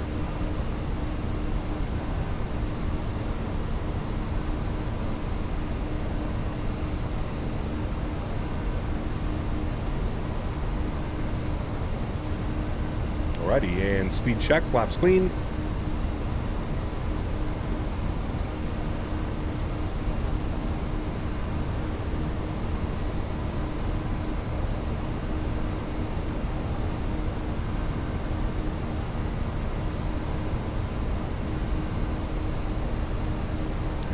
Alrighty, and speed check, flaps clean.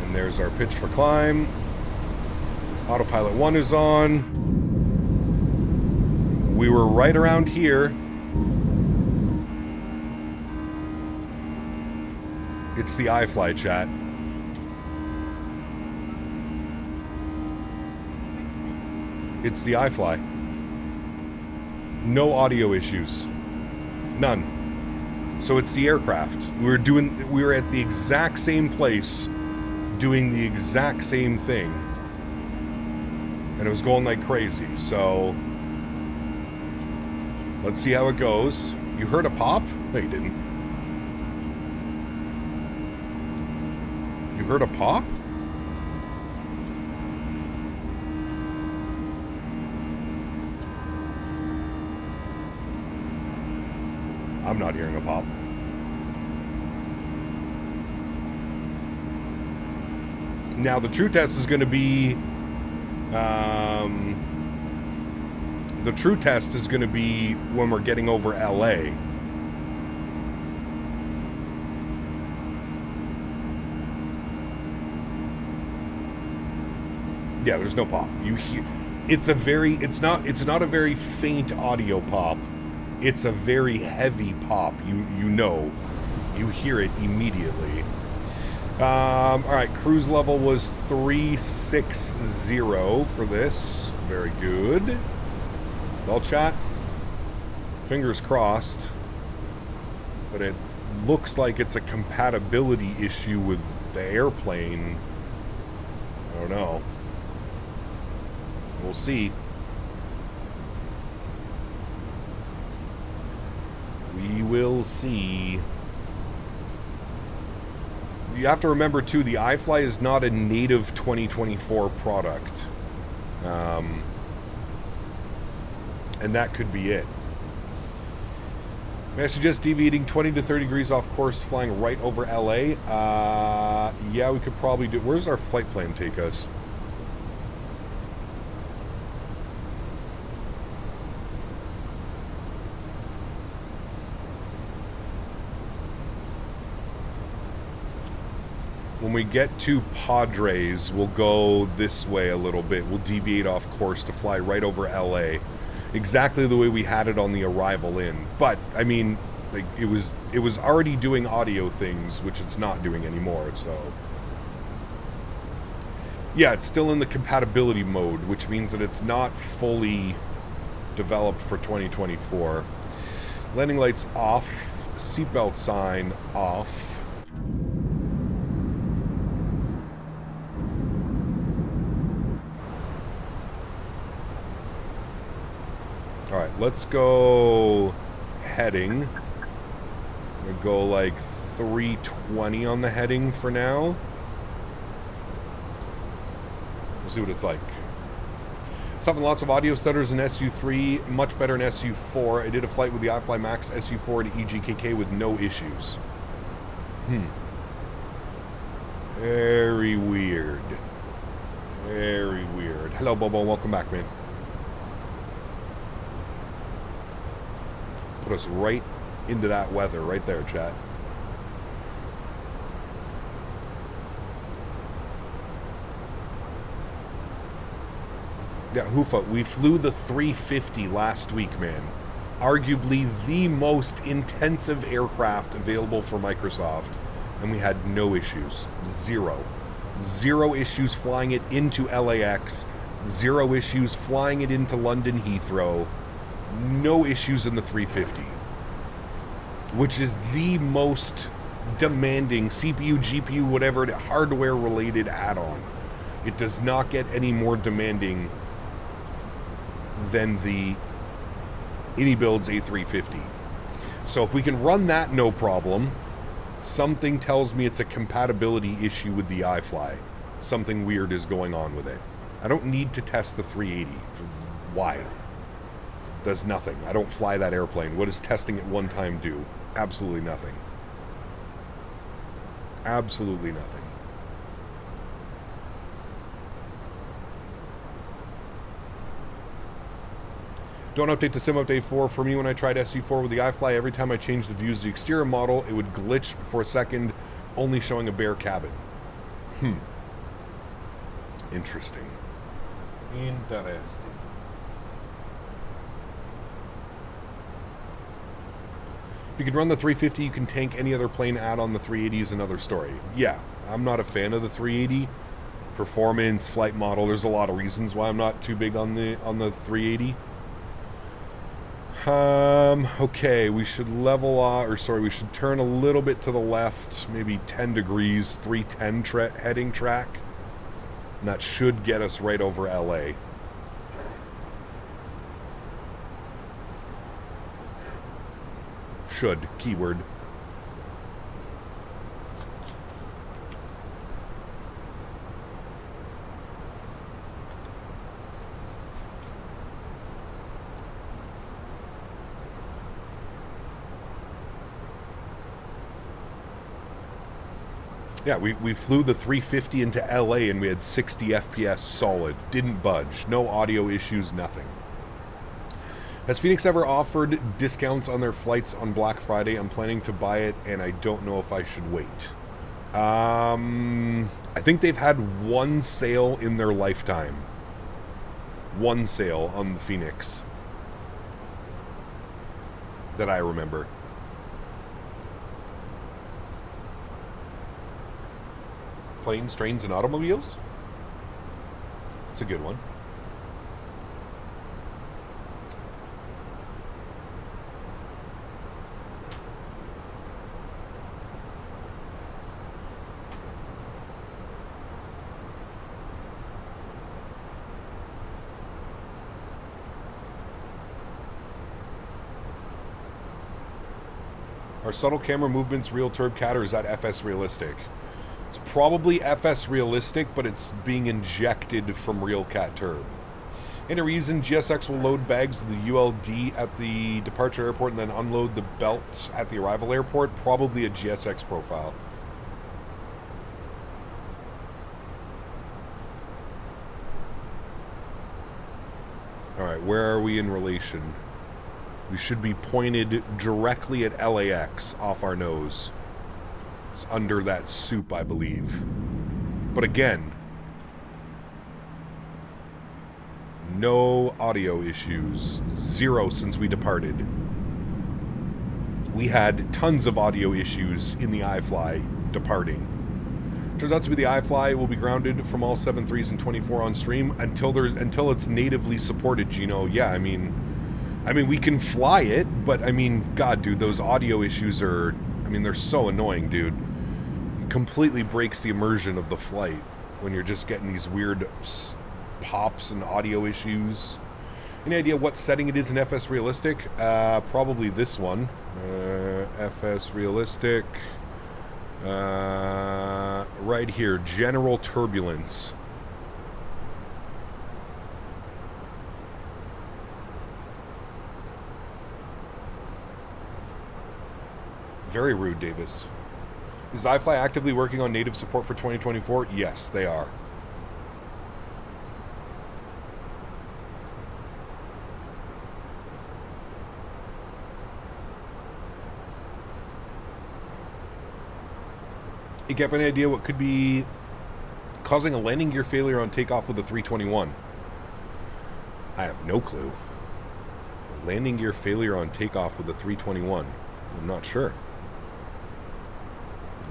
And there's our pitch for climb. Autopilot 1 is on. We were right around here. It's the iFly chat. It's the iFly. No audio issues. None. So it's the aircraft. We were at the exact same place doing the exact same thing. And it was going like crazy. So let's see how it goes. You heard a pop? No, you didn't. You heard a pop? I'm not hearing a pop. Now the true test is going to be the true test is going to be when we're getting over LA. Yeah, there's no pop. You hear it's not a very faint audio pop. It's a very heavy pop. You hear it immediately. All right, cruise level was 360 for this. Very good. Well, chat. Fingers crossed. But it looks like it's a compatibility issue with the airplane. I don't know. We'll see. We will see. You have to remember, too, the iFly is not a native 2024 product. And that could be it. May I suggest deviating 20 to 30 degrees off course, flying right over LA? Yeah, we could probably do. Where's our flight plan take us? When we get to Padres, we'll go this way a little bit. We'll deviate off course to fly right over LA. Exactly the way we had it on the arrival in. But, I mean, like, it was already doing audio things, which it's not doing anymore, so. Yeah, it's still in the compatibility mode, which means that it's not fully developed for 2024. Landing lights off. Seatbelt sign off. Alright, let's go heading. I'm going to go like 320 on the heading for now. We'll see what it's like. Something lots of audio stutters in SU3, much better in SU4. I did a flight with the iFly MAX SU4 to EGKK with no issues. Very weird. Very weird. Hello, Bobo. Welcome back, man. Put us right into that weather right there, chat. Yeah, Hoofa, we flew the 350 last week, man. Arguably the most intensive aircraft available for Microsoft, and we had no issues. Zero. Zero issues flying it into LAX. Zero issues flying it into London Heathrow. No issues in the 350, which is the most demanding CPU, GPU, whatever, hardware-related add-on. It does not get any more demanding than the AnyBuild's A350. So if we can run that, no problem. Something tells me it's a compatibility issue with the iFly. Something weird is going on with it. I don't need to test the 380. Why? Does nothing. I don't fly that airplane. What does testing it one time do? Absolutely nothing. Absolutely nothing. Don't update the sim update 4. For me, when I tried SU4 with the iFly, every time I changed the views of the exterior model, it would glitch for a second, only showing a bare cabin. Interesting. Interesting. If you could run the 350, you can tank any other plane add on the 380 is another story. Yeah, I'm not a fan of the 380. Performance, flight model, there's a lot of reasons why I'm not too big on the 380. Okay, we should level off, we should turn a little bit to the left, maybe 10 degrees, 310 heading track. And that should get us right over LA. Should, keyword. Yeah, we flew the 350 into LA and we had 60 FPS solid. Didn't budge. No audio issues, nothing. Has Phoenix ever offered discounts on their flights on Black Friday? I'm planning to buy it and I don't know if I should wait. I think they've had one sale in their lifetime. One sale on the Phoenix that I remember. Planes, trains, and automobiles? It's a good one. Are subtle camera movements real turb cat, or is that FS realistic? It's probably FS realistic, but it's being injected from real cat turb. Any reason GSX will load bags with the ULD at the departure airport and then unload the belts at the arrival airport? Probably a GSX profile. Alright, where are we in relation? We should be pointed directly at LAX off our nose. It's under that soup, I believe. But again, no audio issues. Zero since we departed. We had tons of audio issues in the iFly departing. Turns out to be the iFly will be grounded from all 7.3s and 24 on stream until it's natively supported, Gino. Yeah, I mean we can fly it, but I mean, God, dude, those audio issues are, I mean, they're so annoying, dude. It completely breaks the immersion of the flight when you're just getting these weird pops and audio issues. Any idea what setting it is in FS Realistic? Probably this one. FS Realistic. Right here, General Turbulence. Very rude, Davis. Is iFly actively working on native support for 2024? Yes, they are. You get any idea what could be causing a landing gear failure on takeoff with a 321? I have no clue. A landing gear failure on takeoff with a 321. I'm not sure.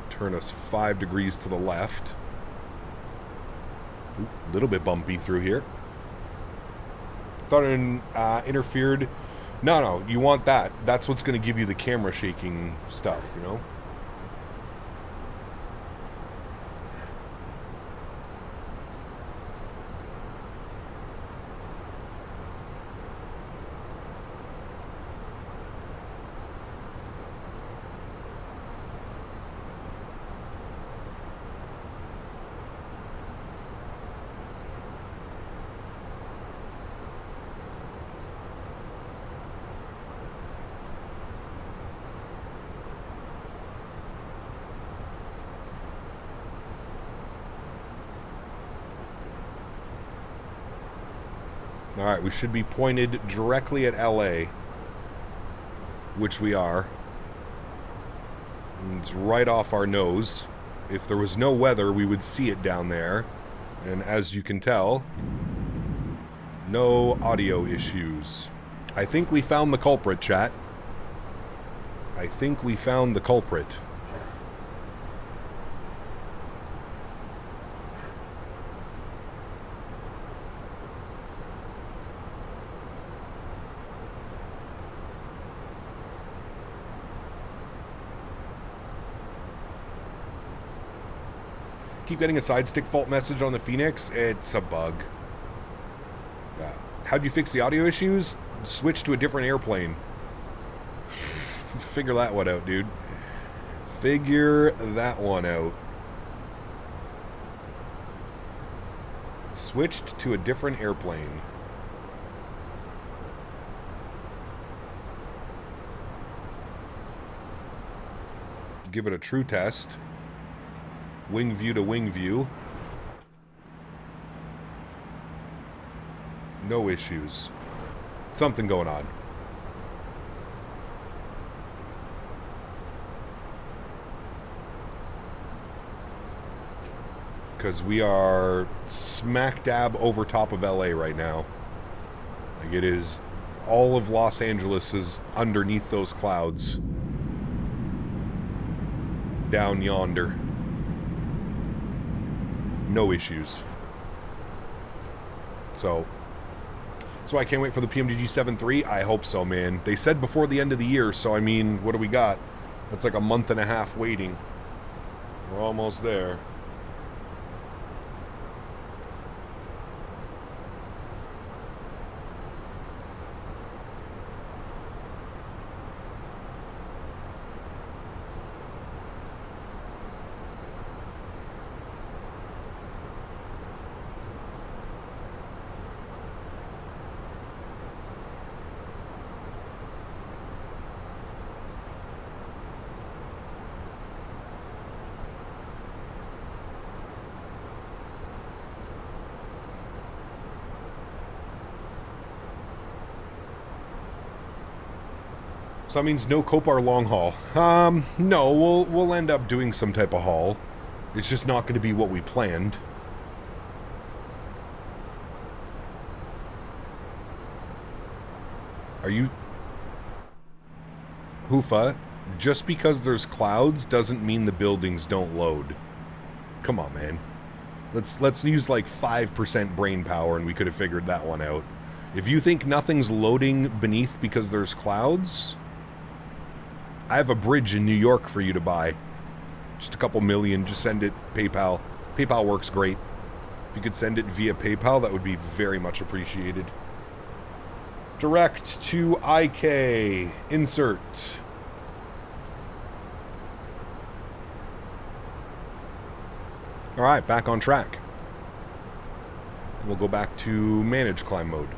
Turn us 5 degrees to the left. A little bit bumpy through here. Thought it interfered. No, you want that. That's what's going to give you the camera shaking stuff, you know? Alright, we should be pointed directly at LA, which we are. And it's right off our nose. If there was no weather, we would see it down there. And as you can tell, no audio issues. I think we found the culprit, chat. I think we found the culprit. Keep getting a side stick fault message on the Phoenix. It's a bug. How'd you fix the audio issues? Switch to a different airplane. Figure that one out, dude. Figure that one out. Switched to a different airplane. Give it a true test. Wing view to wing view. No issues. Something going on. Because we are smack dab over top of LA right now. Like, it is, all of Los Angeles is underneath those clouds. Down yonder. No issues. So I can't wait for the PMDG 7.3. I hope so, man. They said before the end of the year, so I mean, what do we got? That's like a month and a half waiting. We're almost there. So that means no Copar long haul. No, we'll end up doing some type of haul. It's just not going to be what we planned. Are you... Hoofa, just because there's clouds doesn't mean the buildings don't load. Come on, man. Let's use like 5% brain power and we could have figured that one out. If you think nothing's loading beneath because there's clouds, I have a bridge in New York for you to buy. Just a couple million, just send it PayPal. PayPal works great. If you could send it via PayPal, that would be very much appreciated. Direct to IK. Insert. Alright, back on track. We'll go back to manage climb mode.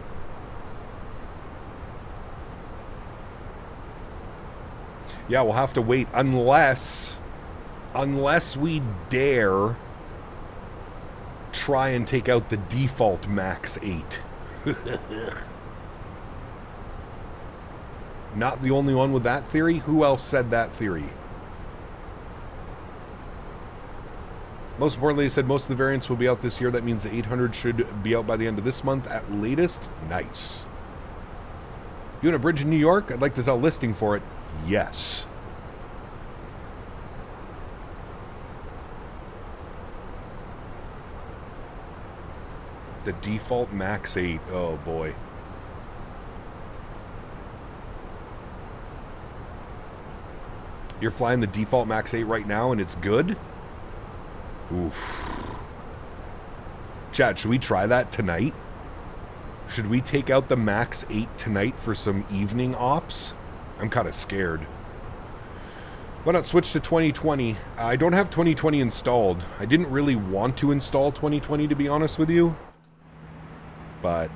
Yeah, we'll have to wait unless we dare try and take out the default MAX8. Not the only one with that theory. Who else said that theory? Most importantly, he said most of the variants will be out this year. That means the 800 should be out by the end of this month at latest. Nice. You want a bridge in New York? I'd like to sell a listing for it. Yes. The default MAX8. Oh boy. You're flying the default MAX8 right now and it's good? Oof. Chat, should we try that tonight? Should we take out the MAX8 tonight for some evening ops? I'm kind of scared. Why not switch to 2020? I don't have 2020 installed. I didn't really want to install 2020, to be honest with you. But...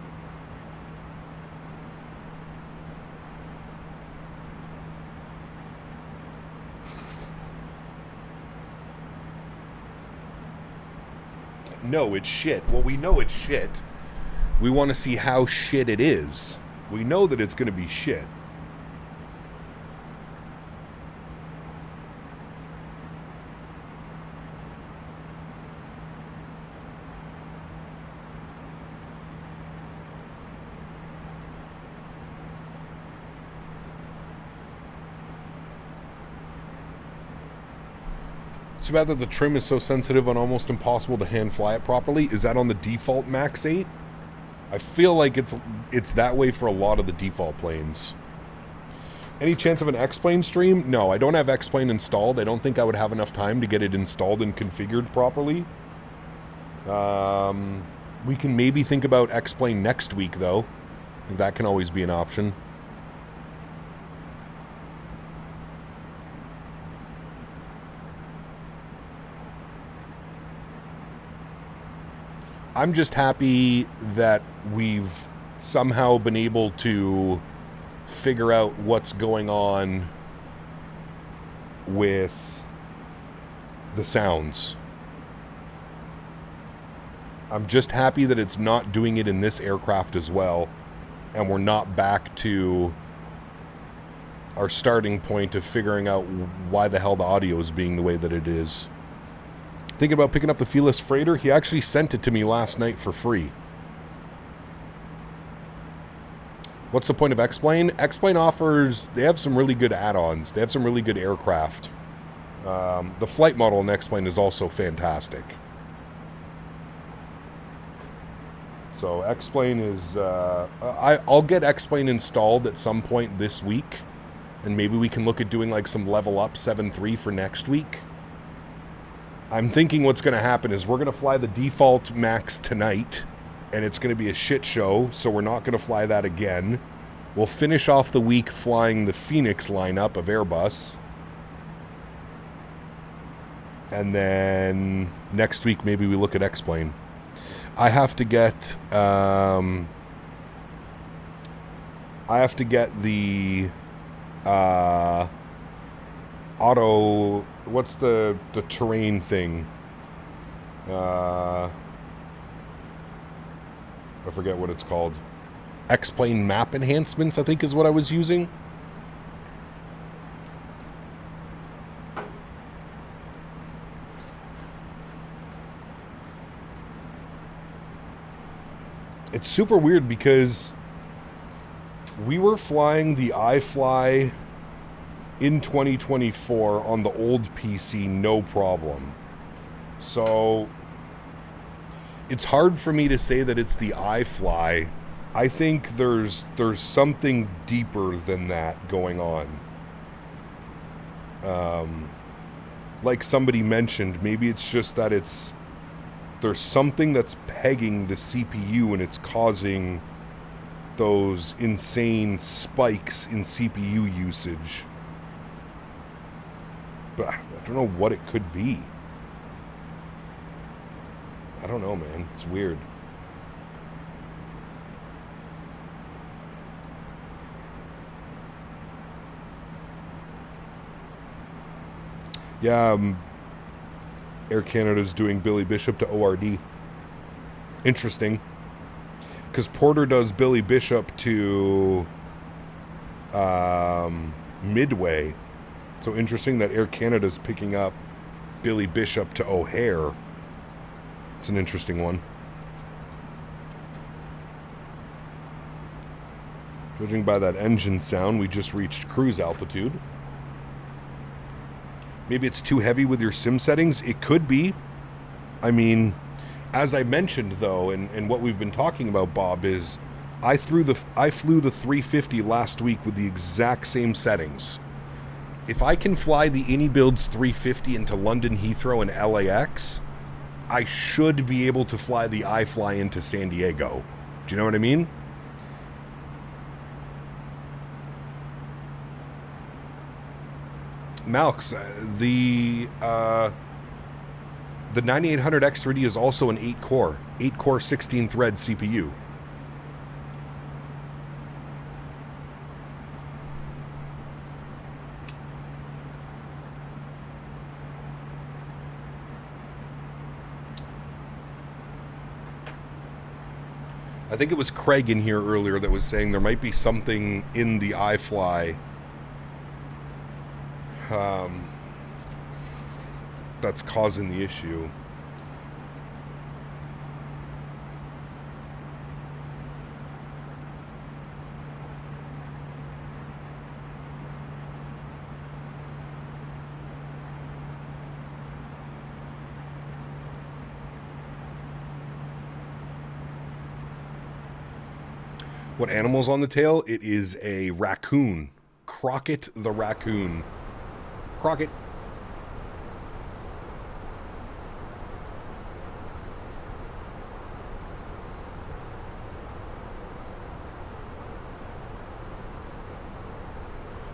no, it's shit. Well, we know it's shit. We want to see how shit it is. We know that it's going to be shit. It's too bad that the trim is so sensitive and almost impossible to hand fly it properly. Is that on the default MAX8? I feel like it's that way for a lot of the default planes. Any chance of an X-Plane stream? No, I don't have X-Plane installed. I don't think I would have enough time to get it installed and configured properly. We can maybe think about X-Plane next week, though. I think that can always be an option. I'm just happy that we've somehow been able to figure out what's going on with the sounds. I'm just happy that it's not doing it in this aircraft as well, and we're not back to our starting point of figuring out why the hell the audio is being the way that it is. Thinking about picking up the Fearless Freighter? He actually sent it to me last night for free. What's the point of X-Plane? X-Plane offers... they have some really good add-ons. They have some really good aircraft. The flight model in X-Plane is also fantastic. So X-Plane is... I'll get X-Plane installed at some point this week. And maybe we can look at doing like some level up 7.3 for next week. I'm thinking what's going to happen is we're going to fly the default MAX tonight, and it's going to be a shit show, so we're not going to fly that again. We'll finish off the week flying the Phoenix lineup of Airbus. And then next week maybe we look at X-Plane. I have to get the auto... what's the terrain thing? I forget what it's called. X-Plane map enhancements, I think is what I was using. It's super weird because we were flying the iFly in 2024 on the old PC, no problem. So it's hard for me to say that it's the iFly. I think there's something deeper than that going on. Like somebody mentioned, maybe it's just that there's something that's pegging the CPU and it's causing those insane spikes in CPU usage. But I don't know what it could be. I don't know, man. It's weird. Yeah, Air Canada's doing Billy Bishop to ORD. Interesting. Because Porter does Billy Bishop to Midway. So interesting that Air Canada's picking up Billy Bishop to O'Hare. It's an interesting one. Judging by that engine sound, we just reached cruise altitude. Maybe it's too heavy with your sim settings. It could be. I mean, as I mentioned though, and what we've been talking about, Bob, is I flew the 350 last week with the exact same settings. If I can fly the AnyBuilds 350 into London Heathrow and LAX, I should be able to fly the iFly into San Diego. Do you know what I mean? Malx, the 9800 X3D is also an 8-core 16-thread CPU. I think it was Craig in here earlier that was saying there might be something in the iFly that's causing the issue. What animal's on the tail? It is a raccoon. Crockett the raccoon. Crockett.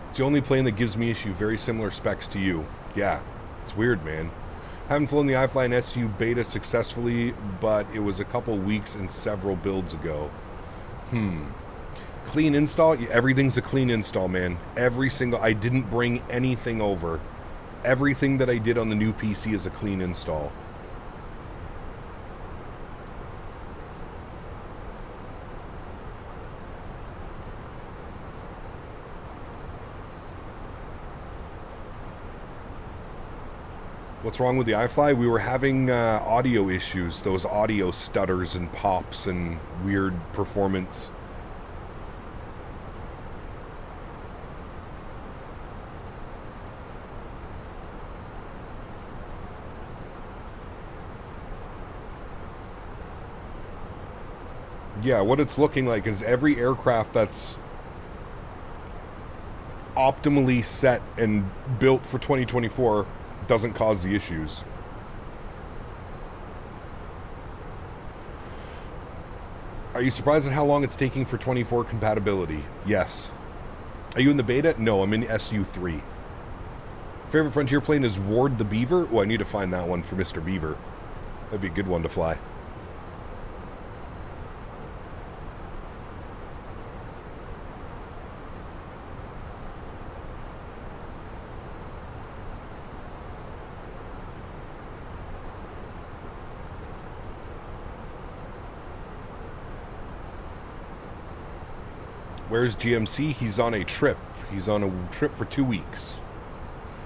It's the only plane that gives me issue. Very similar specs to you. Yeah, it's weird, man. Haven't flown the iFly and SU beta successfully, but it was a couple weeks and several builds ago. Clean install? Yeah, everything's a clean install, man. Every single... I didn't bring anything over. Everything that I did on the new PC is a clean install. What's wrong with the iFly? We were having audio issues. Those audio stutters and pops and weird performance. Yeah, what it's looking like is every aircraft that's optimally set and built for 2024 doesn't cause the issues. Are you surprised at how long it's taking for 24 compatibility? Yes. Are you in the beta? No, I'm in SU3. Favorite Frontier plane is Ward the Beaver? Oh, I need to find that one for Mr. Beaver. That'd be a good one to fly. Where's GMC? He's on a trip. He's on a trip for 2 weeks.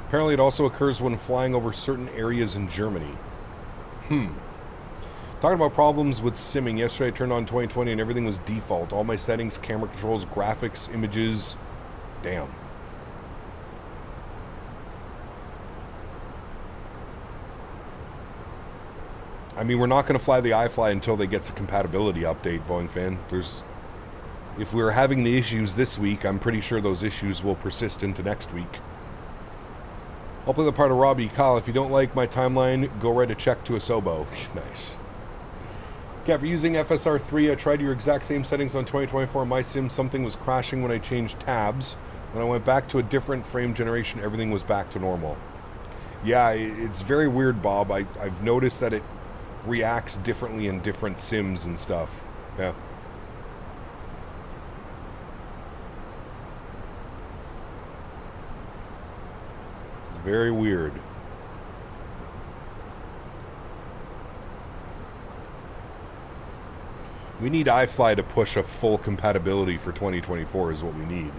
Apparently it also occurs when flying over certain areas in Germany. Talking about problems with simming. Yesterday I turned on 2020 and everything was default. All my settings, camera controls, graphics, images. Damn. I mean, we're not going to fly the iFly until they get a compatibility update, Boeing fan. If we're having the issues this week, I'm pretty sure those issues will persist into next week. I'll play the part of Robbie. Karl, if you don't like my timeline, go write a check to Asobo. Nice. Yeah, for using FSR3, I tried your exact same settings on 2024 on my sim. Something was crashing when I changed tabs. When I went back to a different frame generation, everything was back to normal. Yeah, it's very weird, Bob. I've noticed that it reacts differently in different sims and stuff. Yeah. It's very weird. We need iFly to push a full compatibility for 2024 is what we need.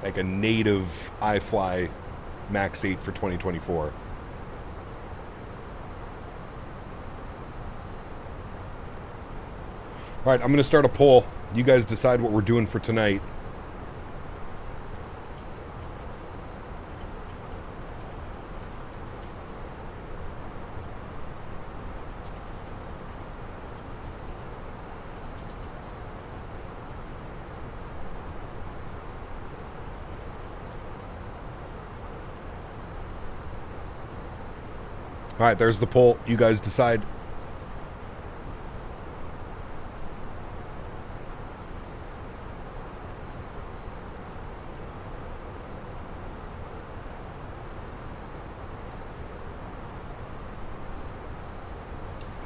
Like a native iFly MAX8 for 2024. Alright, I'm going to start a poll. You guys decide what we're doing for tonight. Alright, there's the poll. You guys decide.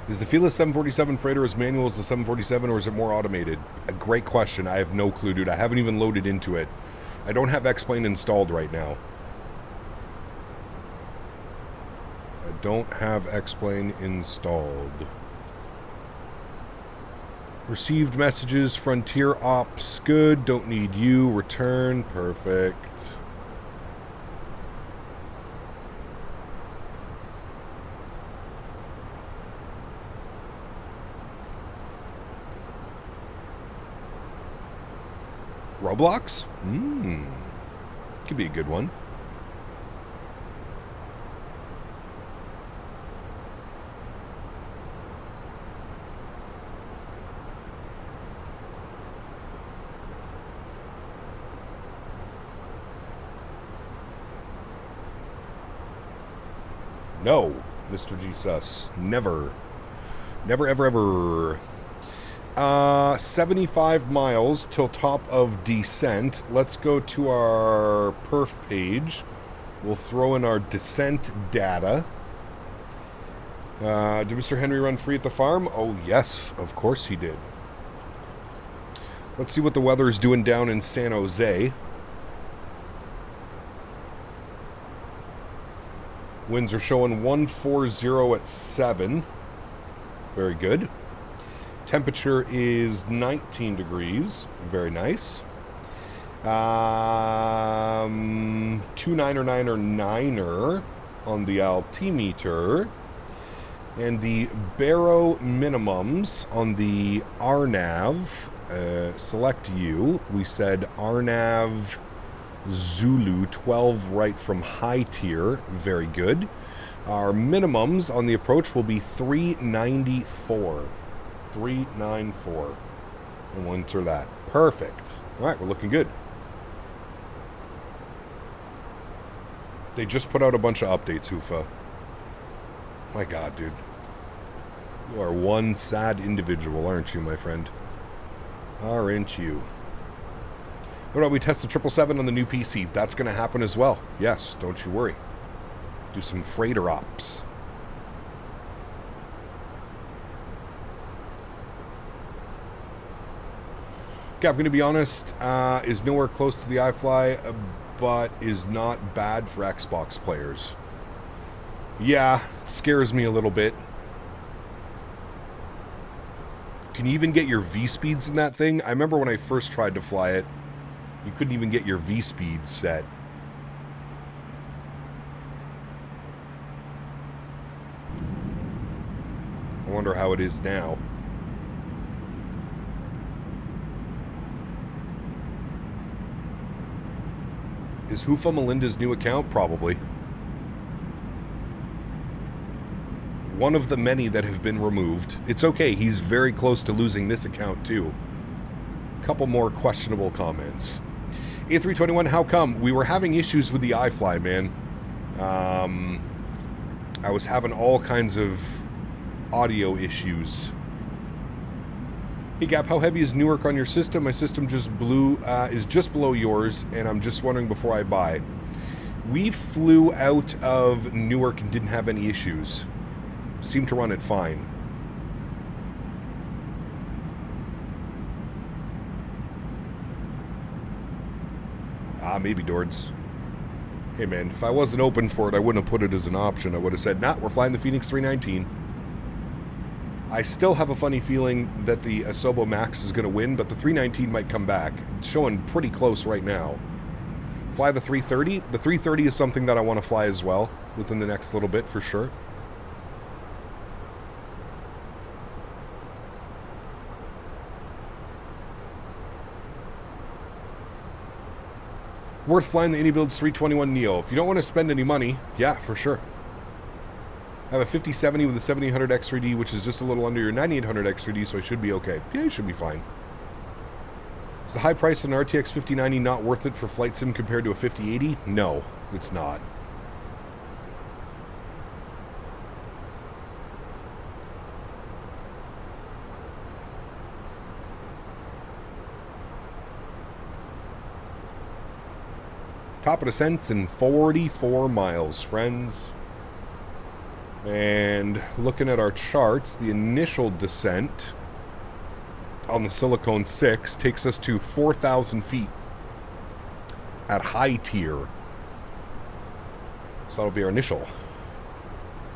Is the Fearless 747 freighter as manual as the 747, or is it more automated? A great question. I have no clue, dude. I haven't even loaded into it. I don't have X-Plane installed right now. Don't have X-Plane installed. Received messages, Frontier Ops, good. Don't need you, return, perfect. Roblox? Could be a good one. No, Mr. Jesus. Never. Never, ever, ever. 75 miles till top of descent. Let's go to our perf page. We'll throw in our descent data. Did Mr. Henry run free at the farm? Oh, yes. Of course he did. Let's see what the weather is doing down in San Jose. Winds are showing 140 at 7. Very good. Temperature is 19 degrees. Very nice. 299er on the altimeter. And the baro minimums on the RNAV. Select you. We said RNAV Zulu 12 right from high tier. Very good. Our minimums on the approach will be 394. 394. And we'll enter that. Perfect. Alright, we're looking good. They just put out a bunch of updates, Hoofa. My god, dude. You are one sad individual, aren't you, my friend? Aren't you? What about we test the 777 on the new PC? That's going to happen as well. Yes, don't you worry. Do some freighter ops. Okay, I'm going to be honest. Is nowhere close to the iFly, but is not bad for Xbox players. Yeah, it scares me a little bit. Can you even get your V-speeds in that thing? I remember when I first tried to fly it, you couldn't even get your V-speed set. I wonder how it is now. Is Hoofa Melinda's new account? Probably. One of the many that have been removed. It's okay, he's very close to losing this account too. Couple more questionable comments. A321, how come? We were having issues with the iFly, man. I was having all kinds of audio issues. Hey Gap, how heavy is Newark on your system? My system just is just below yours, and I'm just wondering before I buy. We flew out of Newark and didn't have any issues. Seemed to run it fine. Maybe Dords. Hey man, if I wasn't open for it, I wouldn't have put it as an option. I would have said, nah, we're flying the Phoenix 319. I still have a funny feeling that the Asobo Max is going to win, but the 319 might come back. It's showing pretty close right now. Fly the 330. The 330 is something that I want to fly as well within the next little bit for sure. Worth flying the AnyBuilds 321 Neo. If you don't want to spend any money, yeah, for sure. I have a 5070 with a 7800 X3D, which is just a little under your 9800 X3D, so I should be okay. Yeah, you should be fine. Is the high price on an RTX 5090 not worth it for flight sim compared to a 5080? No, it's not. Top of descents in 44 miles, friends. And looking at our charts, the initial descent on the Silicone 6 takes us to 4,000 feet at high tier. So that'll be our initial.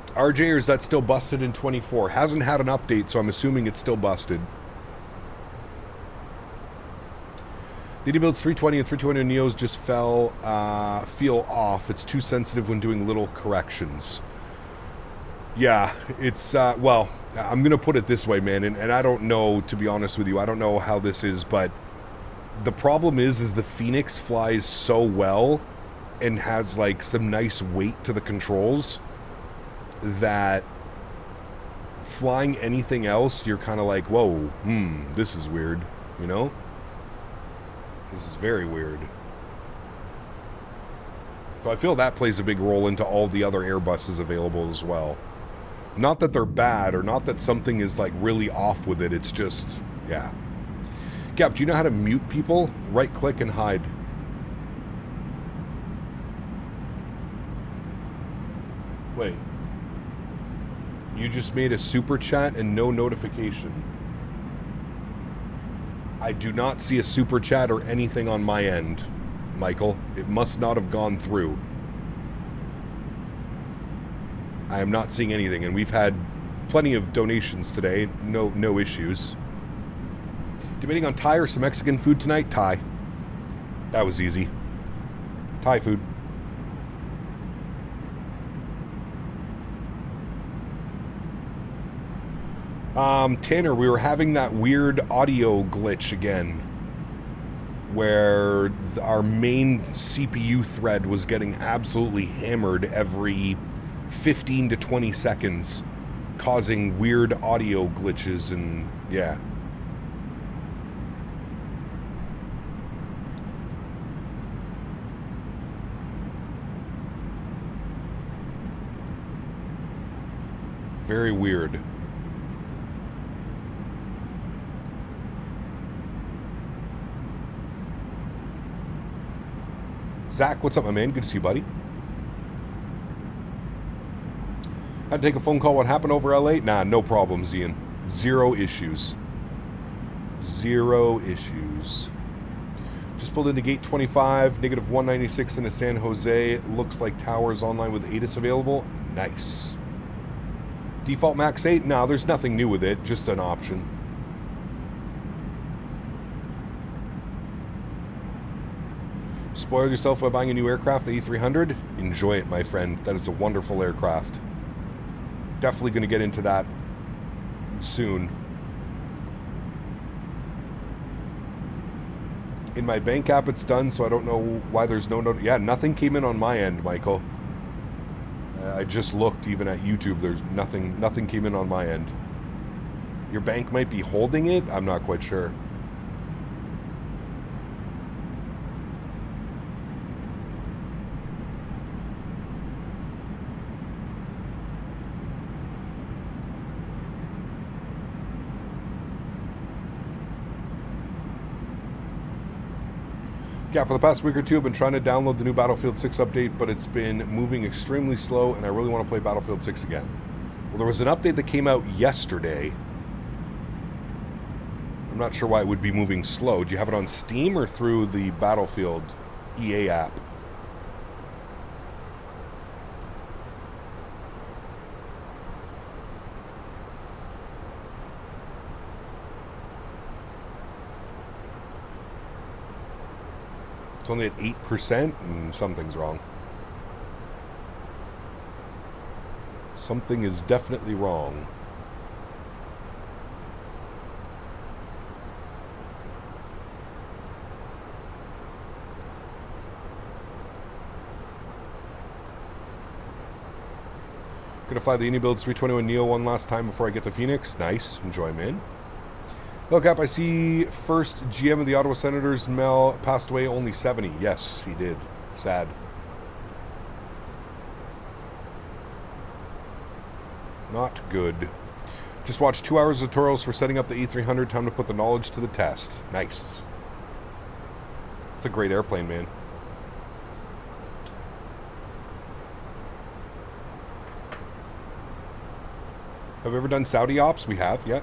RJ, or is that still busted in 24? Hasn't had an update, so I'm assuming it's still busted. The AnyBuilds 320 and 320 Neos just feel off. It's too sensitive when doing little corrections. Yeah, it's, well, I'm going to put it this way, man, and I don't know, to be honest with you, I don't know how this is, but the problem is the Phoenix flies so well and has, like, some nice weight to the controls that flying anything else, you're kind of like, whoa, this is weird, you know? This is very weird. So I feel that plays a big role into all the other Airbuses available as well. Not that they're bad, or not that something is like really off with it, it's just, yeah. Gap, do you know how to mute people? Right click and hide. Wait. You just made a super chat and no notification. I do not see a super chat or anything on my end, Michael. It must not have gone through. I am not seeing anything, and we've had plenty of donations today. No issues. Debating on Thai or some Mexican food tonight? Thai. That was easy. Thai food. Tanner, we were having that weird audio glitch again, where our main CPU thread was getting absolutely hammered every 15 to 20 seconds, causing weird audio glitches, and yeah. Very weird. Zach, what's up, my man? Good to see you, buddy. Had to take a phone call. What happened over LA? Nah, no problems, Ian. Zero issues. Zero issues. Just pulled into gate 25, negative 196 into San Jose. Looks like towers online with ATIS available. Nice. Default MAX8? No, there's nothing new with it. Just an option. Spoiled yourself by buying a new aircraft, the E300? Enjoy it, my friend. That is a wonderful aircraft. Definitely going to get into that soon. In my bank app, it's done, so I don't know why there's no note. Yeah, nothing came in on my end, Michael. I just looked even at YouTube. There's nothing came in on my end. Your bank might be holding it. I'm not quite sure. Yeah, for the past week or two, I've been trying to download the new Battlefield 6 update, but it's been moving extremely slow, and I really want to play Battlefield 6 again. Well, there was an update that came out yesterday. I'm not sure why it would be moving slow. Do you have it on Steam or through the Battlefield EA app? It's only at 8%, and something's wrong. Something is definitely wrong. Gonna fly the Unibuilds 321 Neo one last time before I get to Phoenix. Nice. Enjoy, man. Look up, I see first GM of the Ottawa Senators, Mel, passed away, only 70. Yes, he did. Sad. Not good. Just watched 2 hours of tutorials for setting up the E300. Time to put the knowledge to the test. Nice. It's a great airplane, man. Have we ever done Saudi ops? We have, yeah.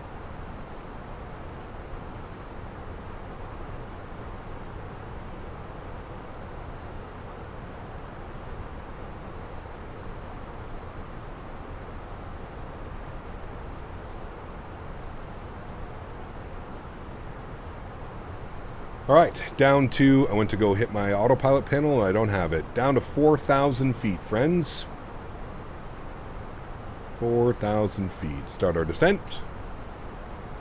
All right, down to, I went to go hit my autopilot panel and I don't have it. Down to 4,000 feet, friends. 4,000 feet. Start our descent.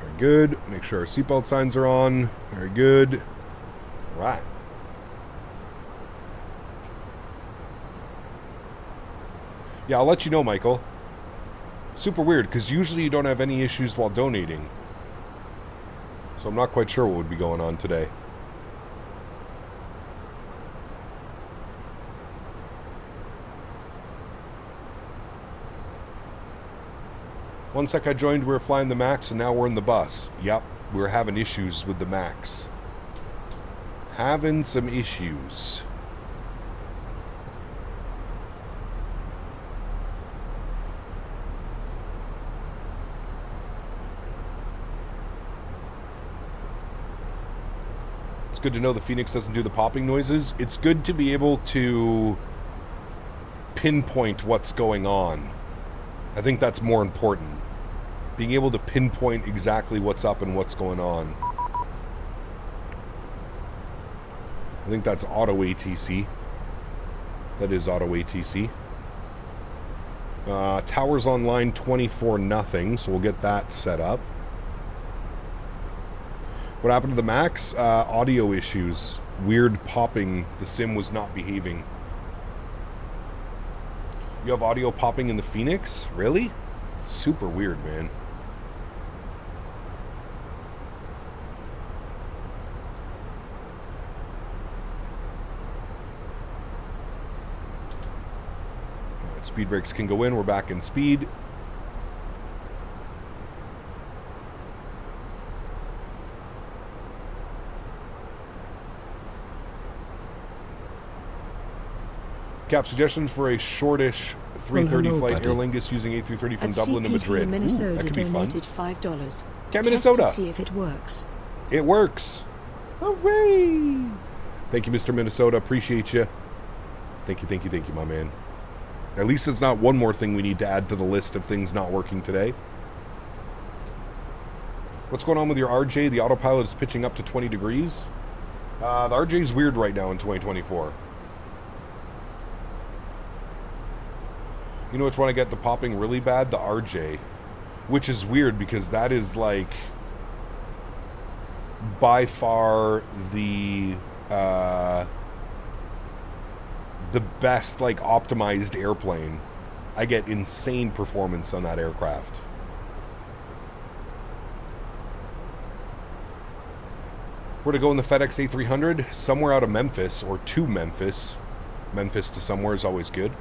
Very good. Make sure our seatbelt signs are on. Very good. All right. Yeah, I'll let you know, Michael. Super weird, because usually you don't have any issues while donating. So I'm not quite sure what would be going on today. One sec I joined, we were flying the MAX, and now we're in the bus. Yep, we were having issues with the MAX. Having some issues. It's good to know the Phoenix doesn't do the popping noises. It's good to be able to pinpoint what's going on. I think that's more important. Being able to pinpoint exactly what's up and what's going on. I think that's auto ATC. That is auto ATC. Towers online 24 nothing, so we'll get that set up. What happened to the MAX? Audio issues. Weird popping. The sim was not behaving. You have audio popping in the Phoenix? Really? Super weird, man. Alright, speed brakes can go in. We're back in speed. Cap suggestions for a shortish 330 flight Aer Lingus using A330 from Dublin to Madrid. Minnesota that could be fun. donated $5. Cap Minnesota. Test to see if it works. It works. Hooray! Thank you, Mr. Minnesota. Appreciate you. Thank you, my man. At least it's not one more thing we need to add to the list of things not working today. What's going on with your RJ? The autopilot is pitching up to 20 degrees. The RJ's weird right now in 2024. You know which one I get the popping really bad? The RJ. Which is weird because that is like by far the best like optimized airplane. I get insane performance on that aircraft. Where to go in the FedEx A300? Somewhere out of Memphis or to Memphis. Memphis to somewhere is always good.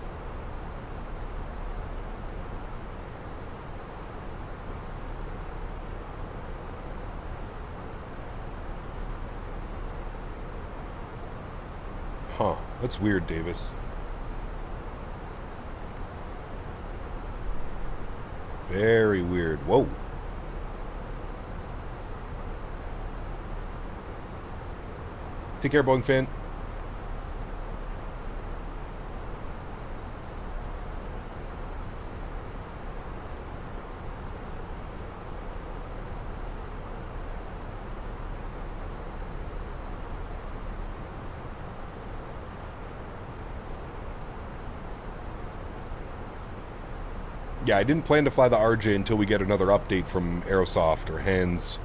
Huh, that's weird, Davis. Very weird. Whoa. Take care, Boeing fan. Yeah, I didn't plan to fly the RJ until we get another update from Aerosoft or Hands.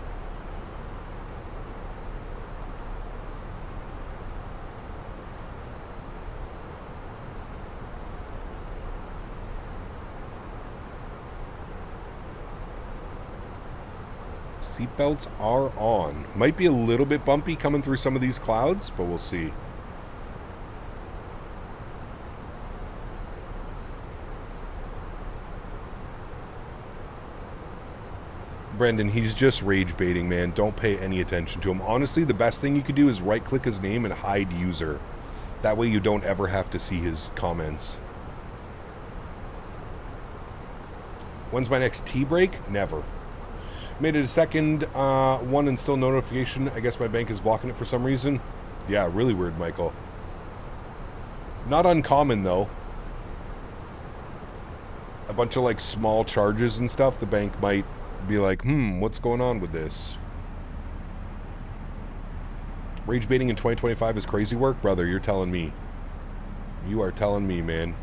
Seatbelts are on. Might be a little bit bumpy coming through some of these clouds, but we'll see. Brendan, he's just rage baiting, man. Don't pay any attention to him. Honestly, the best thing you could do is right-click his name and hide user. That way you don't ever have to see his comments. When's my next tea break? Never. Made it a second one and still no notification. I guess my bank is blocking it for some reason. Yeah, really weird, Michael. Not uncommon, though. A bunch of, like, small charges and stuff. The bank might be like, what's going on with this? Rage baiting in 2025 is crazy work? Brother, you're telling me. You are telling me, man.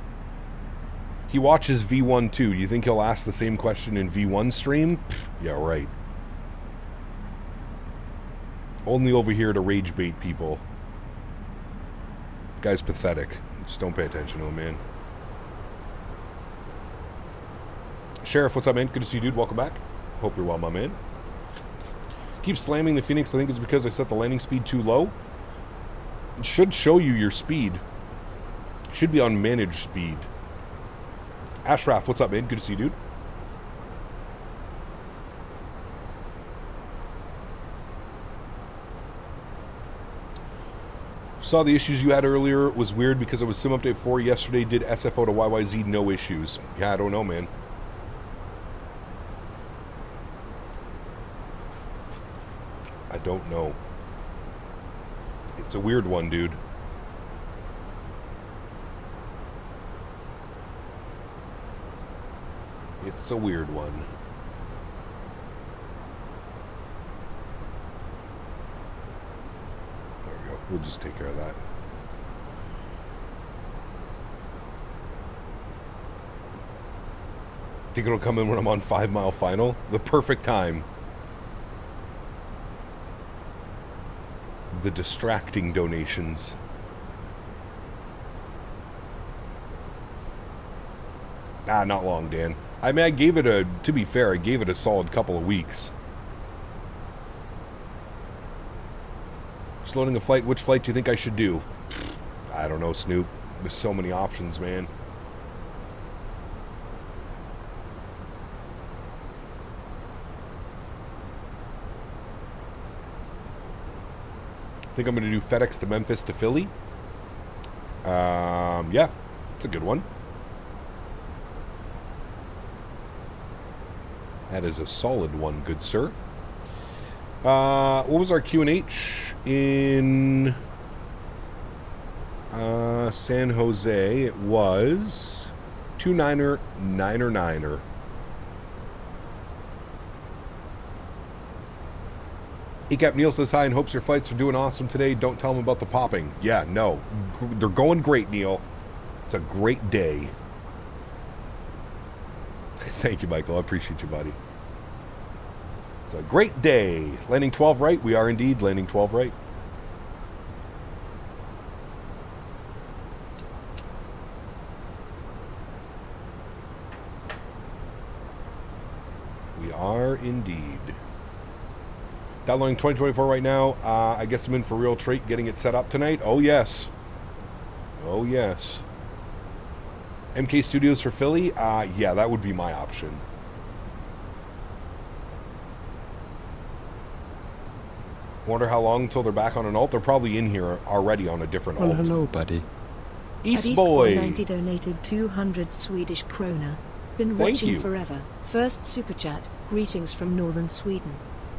He watches V1 too. Do you think he'll ask the same question in V1 stream? Pfft, yeah, right. Only over here to rage bait people. Guy's pathetic. Just don't pay attention to him, man. Sheriff, what's up, man? Good to see you, dude. Welcome back. Hope you're well, my man. Keep slamming the Phoenix. I think it's because I set the landing speed too low. It should show you your speed. It should be on managed speed. Ashraf, what's up, man? Good to see you, dude. Saw the issues you had earlier. It was weird because it was Sim Update 4 yesterday. Did SFO to YYZ, no issues. Yeah, I don't know, man. I don't know. It's a weird one, dude. It's a weird one. There we go. We'll just take care of that. Think it'll come in when I'm on 5 Mile Final? The perfect time. The distracting donations. Ah, not long, Dan. I mean, I gave it a, to be fair, I gave it a solid couple of weeks. Just loading a flight. Which flight do you think I should do? I don't know, Snoop. There's so many options, man. I think I'm going to do FedEx to Memphis to Philly. Yeah, it's a good one. That is a solid one, good sir. What was our Q&H in San Jose? It was 29er, 9er, 9er. ECAP Neil says hi and hopes your flights are doing awesome today. Don't tell them about the popping. Yeah, no. They're going great, Neil. It's a great day. Thank you, Michael. I appreciate you, buddy. It's a great day. Landing 12 right. We are indeed landing 12 right. We are indeed. Downloading 2024 right now. I guess I'm in for real trait getting it set up tonight. Oh, yes. Oh, yes. MK Studios for Philly? Yeah, that would be my option. Wonder how long until they're back on an alt. They're probably in here already on a different alt. Hello, buddy. East Boy. 90 donated 200 Swedish krona. Been Thank watching you. forever. First super chat. Greetings from northern Sweden.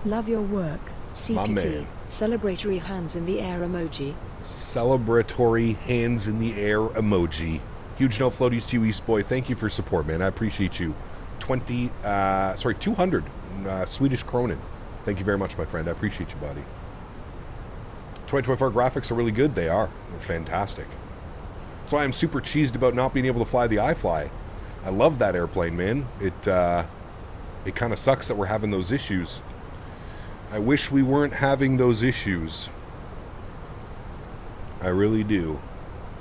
Love your work. My CPT. man. Celebratory hands in the air emoji. Celebratory hands in the air emoji. Huge no floaties to you, East Boy. Thank you for support, man. I appreciate you. 200 Swedish kronen. Thank you very much, my friend. I appreciate you, buddy. 2024 graphics are really good. They are. They're fantastic. That's why I'm super cheesed about not being able to fly the iFly. I love that airplane, man. It kind of sucks that we're having those issues. I wish we weren't having those issues. I really do.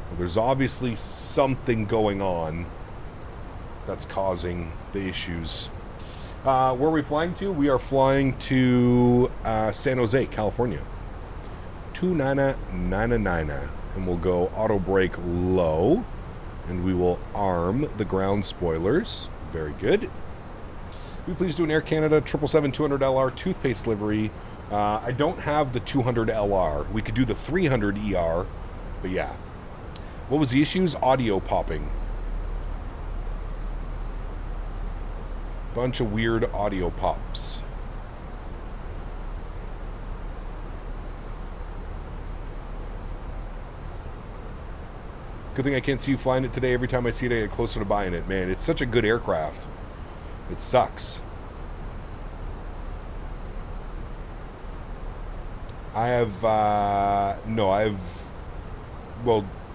Well, there's obviously something going on that's causing the issues. Where are we flying to? We are flying to San Jose, California. 2999. And we'll go auto brake low. And we will arm the ground spoilers. Very good. Will you please do an Air Canada 777-200LR toothpaste livery? I don't have the 200LR. We could do the 300ER, but yeah. What was the issues? Audio popping. Bunch of weird audio pops. Good thing I can't see you flying it today. Every time I see it, I get closer to buying it. Man, it's such a good aircraft. It sucks. I have, well,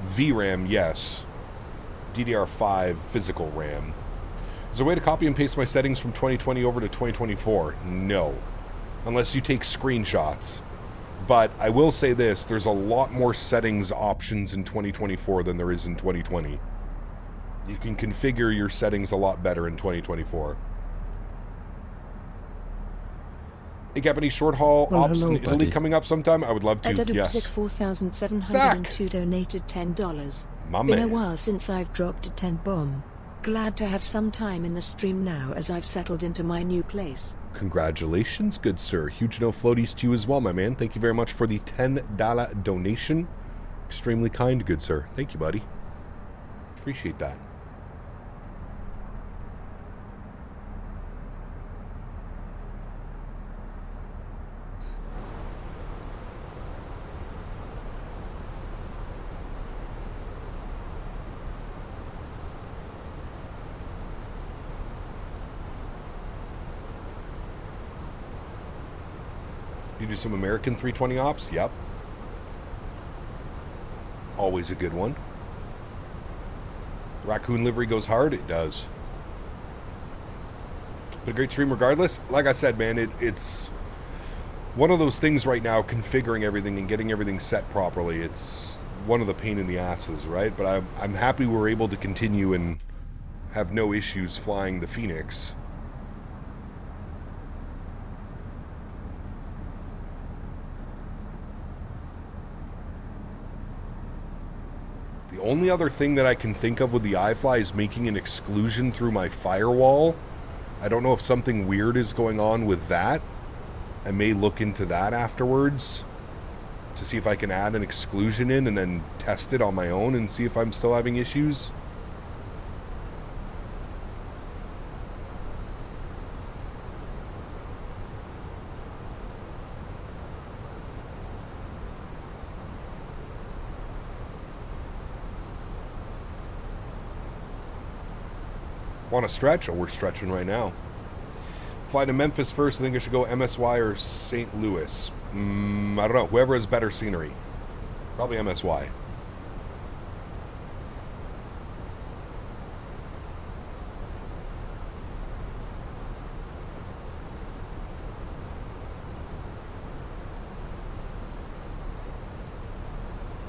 VRAM, yes. DDR5 physical RAM. Is there a way to copy and paste my settings from 2020 over to 2024? No. Unless you take screenshots. But I will say this, there's a lot more settings options in 2024 than there is in 2020. You can configure your settings a lot better in 2024. Hey, Cap, any short haul ops in Italy coming up sometime? I would love to, yes. Zach 4702 donated $10. My Been a man. while since I've dropped a 10 bomb. Glad to have some time in the stream now as I've settled into my new place. Congratulations, good sir. Huge no floaties to you as well, my man. Thank you very much for the $10 donation. Extremely kind, good sir. Thank you, buddy. Appreciate that. You do some American 320 ops? Yep. Always a good one. Raccoon livery goes hard? It does. But a great stream regardless. Like I said, man, it's one of those things right now, configuring everything and getting everything set properly. It's one of the pain in the asses, right? But I'm happy we're able to continue and have no issues flying the Phoenix. The only other thing that I can think of with the iFly is making an exclusion through my firewall. I don't know if something weird is going on with that. I may look into that afterwards to see if I can add an exclusion in and then test it on my own and see if I'm still having issues. Want to stretch? Oh, we're stretching right now. Fly to Memphis first. I think I should go MSY or St. Louis. I don't know. Whoever has better scenery. Probably MSY.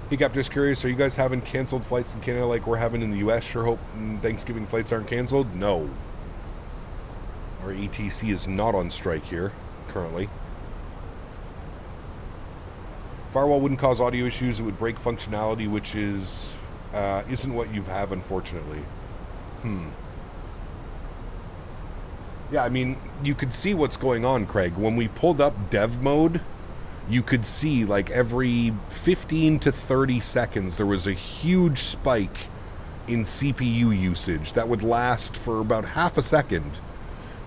Hey, Cap, just curious, are you guys having canceled flights in Canada like we're having in the U.S.? Sure hope Thanksgiving flights aren't canceled. No. Our ETC is not on strike here, currently. Firewall wouldn't cause audio issues. It would break functionality, which is isn't what you have, unfortunately. Yeah, I mean, you could see what's going on, Craig. When we pulled up dev mode, you could see, like, every 15 to 30 seconds, there was a huge spike in CPU usage that would last for about half a second.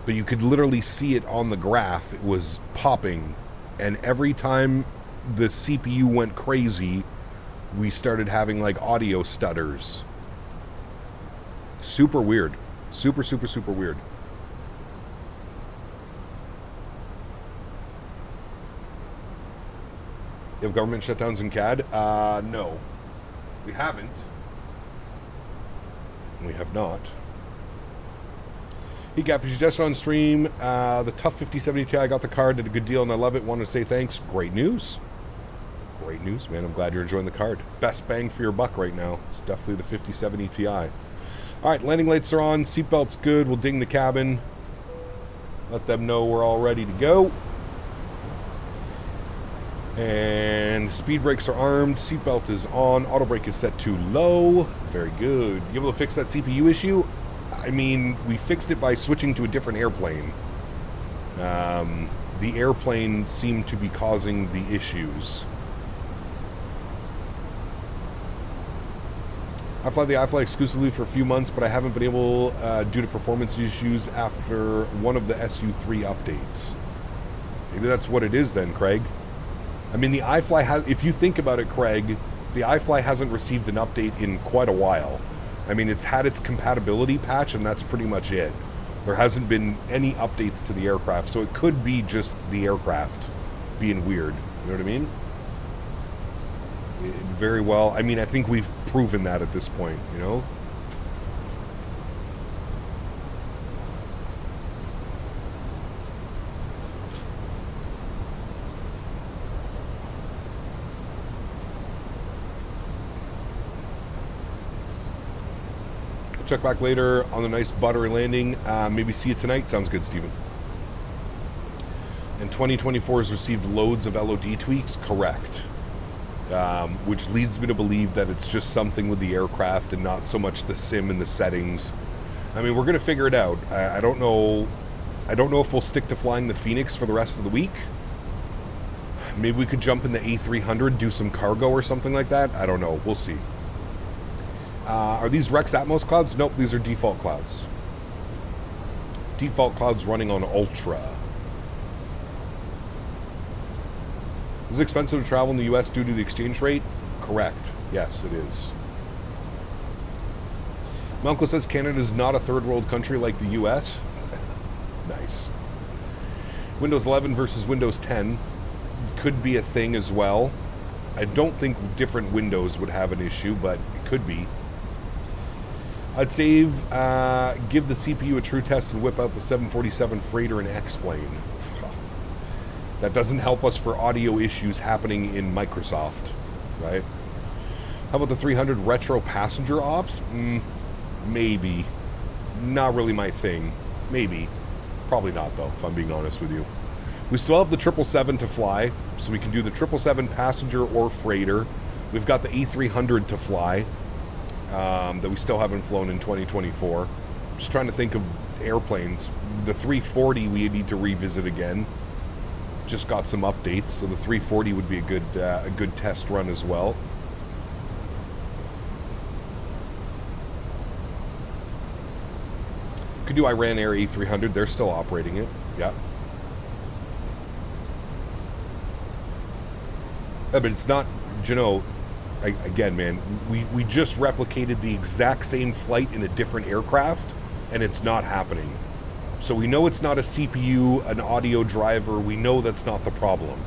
But you could literally see it on the graph. It was popping. And every time the CPU went crazy, we started having, like, audio stutters. Super weird. Super, super, super weird. You have government shutdowns in CAD? No. We haven't. We have not. Hey, Gap, you just on stream. The Tough 5070 Ti, I got the card, did a good deal, and I love it. Wanted to say thanks. Great news. Great news, man. I'm glad you're enjoying the card. Best bang for your buck right now. It's definitely the 5070 Ti. All right, landing lights are on. Seatbelt's good. We'll ding the cabin. Let them know we're all ready to go. And speed brakes are armed. Seatbelt is on. Auto brake is set to low. Very good. You able to fix that CPU issue? I mean, we fixed it by switching to a different airplane. The airplane seemed to be causing the issues. I fly the iFly exclusively for a few months, but I haven't been able, due to performance issues after one of the SU3 updates. Maybe that's what it is then, Craig. I mean, the iFly has, if you think about it, Craig, the iFly hasn't received an update in quite a while. I mean, it's had its compatibility patch, and that's pretty much it. There hasn't been any updates to the aircraft, so it could be just the aircraft being weird. You know what I mean? Very well. I mean, I think we've proven that at this point, you know? Check back later on the nice buttery landing. Maybe see you tonight. Sounds good, Steven. And 2024 has received loads of LOD tweaks. Correct. Which leads me to believe that it's just something with the aircraft and not so much the sim and the settings. I mean, we're going to figure it out. I don't know. I don't know if we'll stick to flying the Phoenix for the rest of the week. Maybe we could jump in the A300, do some cargo or something like that. I don't know. We'll see. Are these Rex Atmos clouds? Nope, these are default clouds. Default clouds running on Ultra. Is it expensive to travel in the US due to the exchange rate? Correct. Yes, it is. My uncle says Canada is not a third world country like the US. Nice. Windows 11 versus Windows 10 could be a thing as well. I don't think different Windows would have an issue, but it could be. I'd save, give the CPU a true test and whip out the 747 Freighter and X-Plane. That doesn't help us for audio issues happening in Microsoft, right? How about the 300 retro passenger ops? Maybe. Not really my thing. Maybe. Probably not, though, if I'm being honest with you. We still have the 777 to fly, so we can do the 777 passenger or freighter. We've got the E300 to fly. That we still haven't flown in 2024. Just trying to think of airplanes. The 340 we need to revisit again. Just got some updates, so the 340 would be a good test run as well. Could do Iran Air A300. They're still operating it. Yeah. But it's not, you know. Again, man, we just replicated the exact same flight in a different aircraft, and it's not happening. So we know it's not a CPU, an audio driver. We know that's not the problem.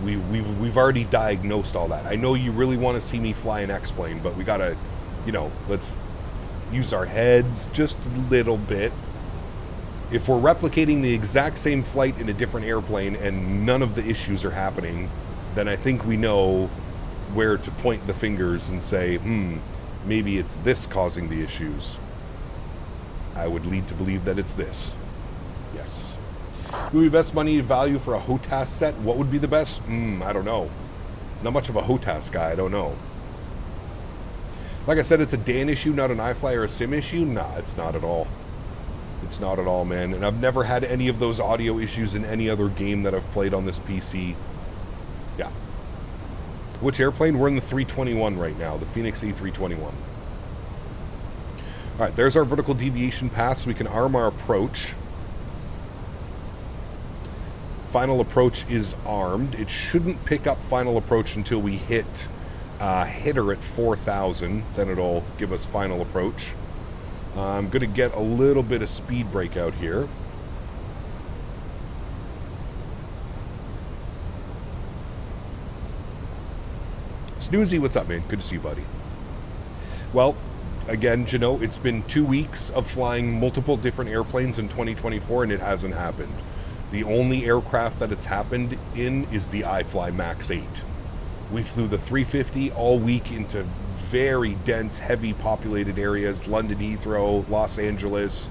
We've already diagnosed all that. I know you really want to see me fly an X-plane, but we gotta, you know, let's use our heads just a little bit. If we're replicating the exact same flight in a different airplane and none of the issues are happening, then I think we know where to point the fingers and say, maybe it's this causing the issues. I would lead to believe that it's this. Yes. Who would be best money value for a HOTAS set? What would be the best? I don't know. Not much of a HOTAS guy, I don't know. Like I said, it's a Dan issue, not an iFly or a sim issue. Nah, it's not at all. It's not at all, man. And I've never had any of those audio issues in any other game that I've played on this PC. Yeah. Which airplane? We're in the 321 right now, the Phoenix A321. All right, there's our vertical deviation path, so we can arm our approach. Final approach is armed. It shouldn't pick up final approach until we hit hitter at 4,000. Then it'll give us final approach. I'm going to get a little bit of speed break out here. Snoozy, what's up, man? Good to see you, buddy. Well, again, you know, it's been 2 weeks of flying multiple different airplanes in 2024, and it hasn't happened. The only aircraft that it's happened in is the iFly MAX8. We flew the 350 all week into very dense, heavy populated areas, London Heathrow, Los Angeles,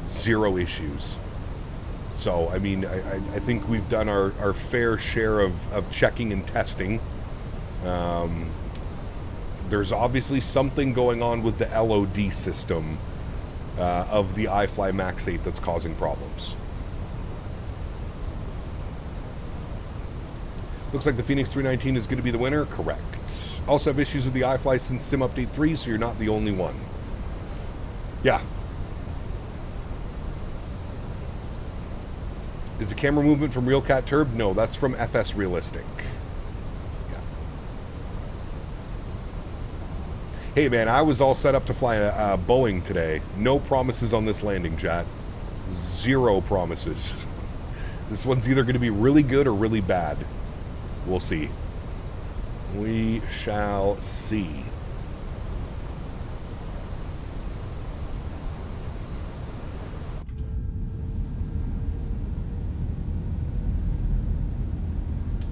zero issues. So, I mean, I think we've done our fair share of checking and testing. There's obviously something going on with the LOD system of the iFly MAX8 that's causing problems. Looks like the Phoenix 319 is going to be the winner. Correct. Also have issues with the iFly since Sim Update 3, so you're not the only one. Yeah. Is the camera movement from RealCat Turb? No, that's from FS Realistic. Yeah. Hey, man, I was all set up to fly a Boeing today. No promises on this landing, chat. Zero promises. This one's either going to be really good or really bad. We'll see. We shall see.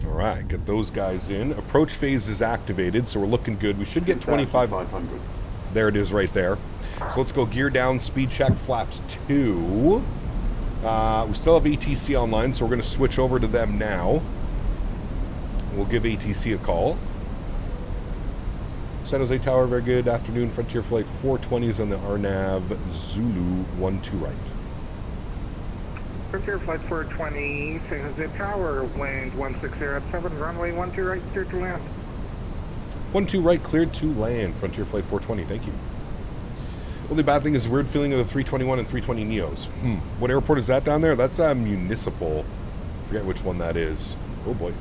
All right, get those guys in. Approach phase is activated, so we're looking good. We should get 2,500. There it is right there. So let's go gear down, speed check, flaps 2. We still have ATC online, so we're going to switch over to them now. We'll give ATC a call. San Jose Tower, very good afternoon. Frontier Flight 420s on the RNAV Zulu 12 right. Frontier Flight 420, San Jose Tower, wind 160 runway 12 right, cleared to land. 12 right, cleared to land. Frontier Flight 420, thank you. Only bad thing is a weird feeling of the 321 and 320 Neos. What airport is that down there? That's Municipal. I forget which one that is. Oh boy.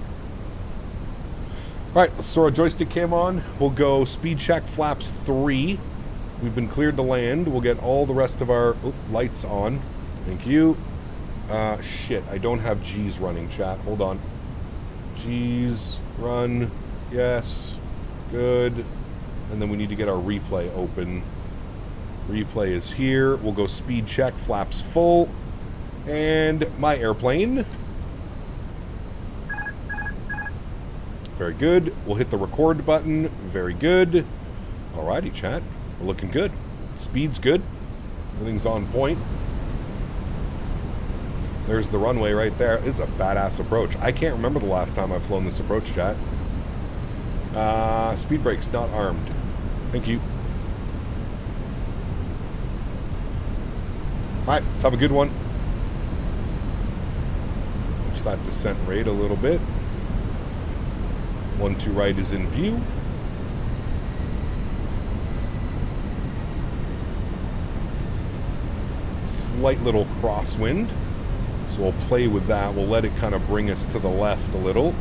All right, let's throw our joystick cam on. We'll go speed check, flaps 3. We've been cleared to land. We'll get all the rest of our lights on. Thank you. Shit, I don't have G's running, chat. Hold on. G's, run. Yes. Good. And then we need to get our replay open. Replay is here. We'll go speed check, flaps full. And my airplane. Very good. We'll hit the record button. Very good. Alrighty, chat. We're looking good. Speed's good. Everything's on point. There's the runway right there. This is a badass approach. I can't remember the last time I've flown this approach, chat. Speed brake's not armed. Thank you. Alright, let's have a good one. Watch that descent rate a little bit. 12 right is in view. Slight little crosswind. So we'll play with that. We'll let it kind of bring us to the left a little.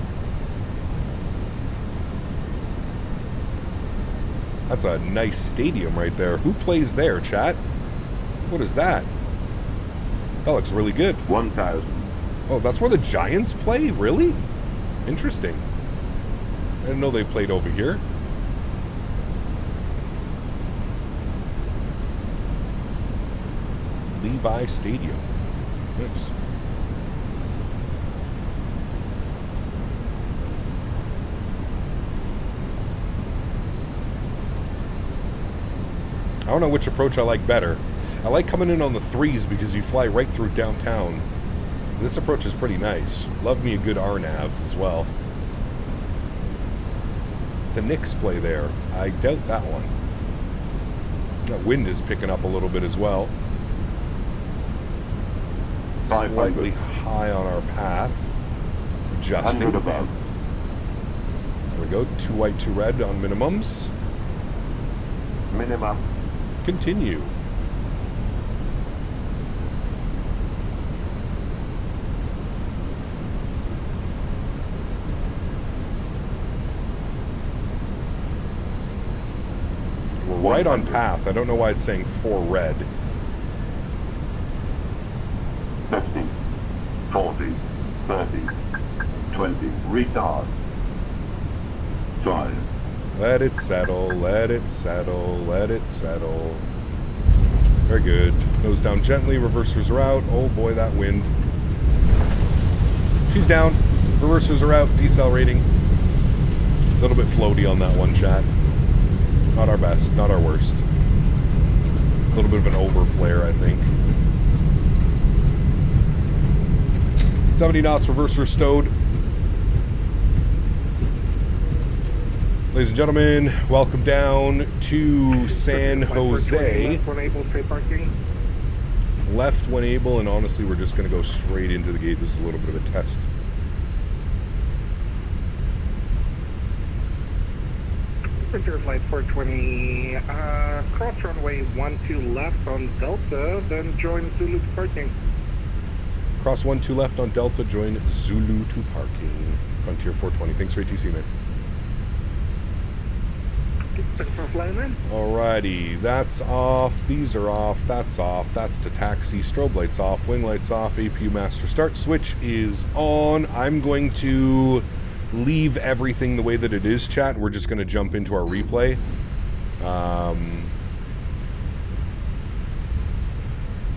That's a nice stadium right there. Who plays there, chat? What is that? That looks really good. 1,000. Oh, that's where the Giants play? Really? Interesting. I didn't know they played over here. Levi Stadium. Nice. I don't know which approach I like better. I like coming in on the 3s because you fly right through downtown. This approach is pretty nice. Love me a good RNAV as well. The Knicks play there. I doubt that one. That wind is picking up a little bit as well. Slightly high on our path. Adjusting. There we go. 2 white, 2 red on minimums. Minimum. Continue. We're right on path. I don't know why it's saying 4 red. 50, 40, 30, 20, retard. 5. Let it settle, let it settle, let it settle. Very good. Nose down gently, reversers are out. Oh boy, that wind. She's down. Reversers are out, decelerating. A little bit floaty on that one, chat. Not our best, not our worst. A little bit of an overflare, I think. 70 knots, reverser stowed. Ladies and gentlemen, welcome down to San Jose. Left when able, straight parking. Left when able, and honestly, we're just going to go straight into the gate. This is a little bit of a test. Center flight 420, cross runway 12 left on Delta, then join Zulu to parking. Cross 12 left on Delta, join Zulu to parking. Frontier 420. Thanks for ATC, man. Thanks for flying in. Alrighty, that's off, these are off, that's to taxi, strobe lights off, wing lights off, APU master start switch is on. I'm going to leave everything the way that it is, chat. We're just going to jump into our replay.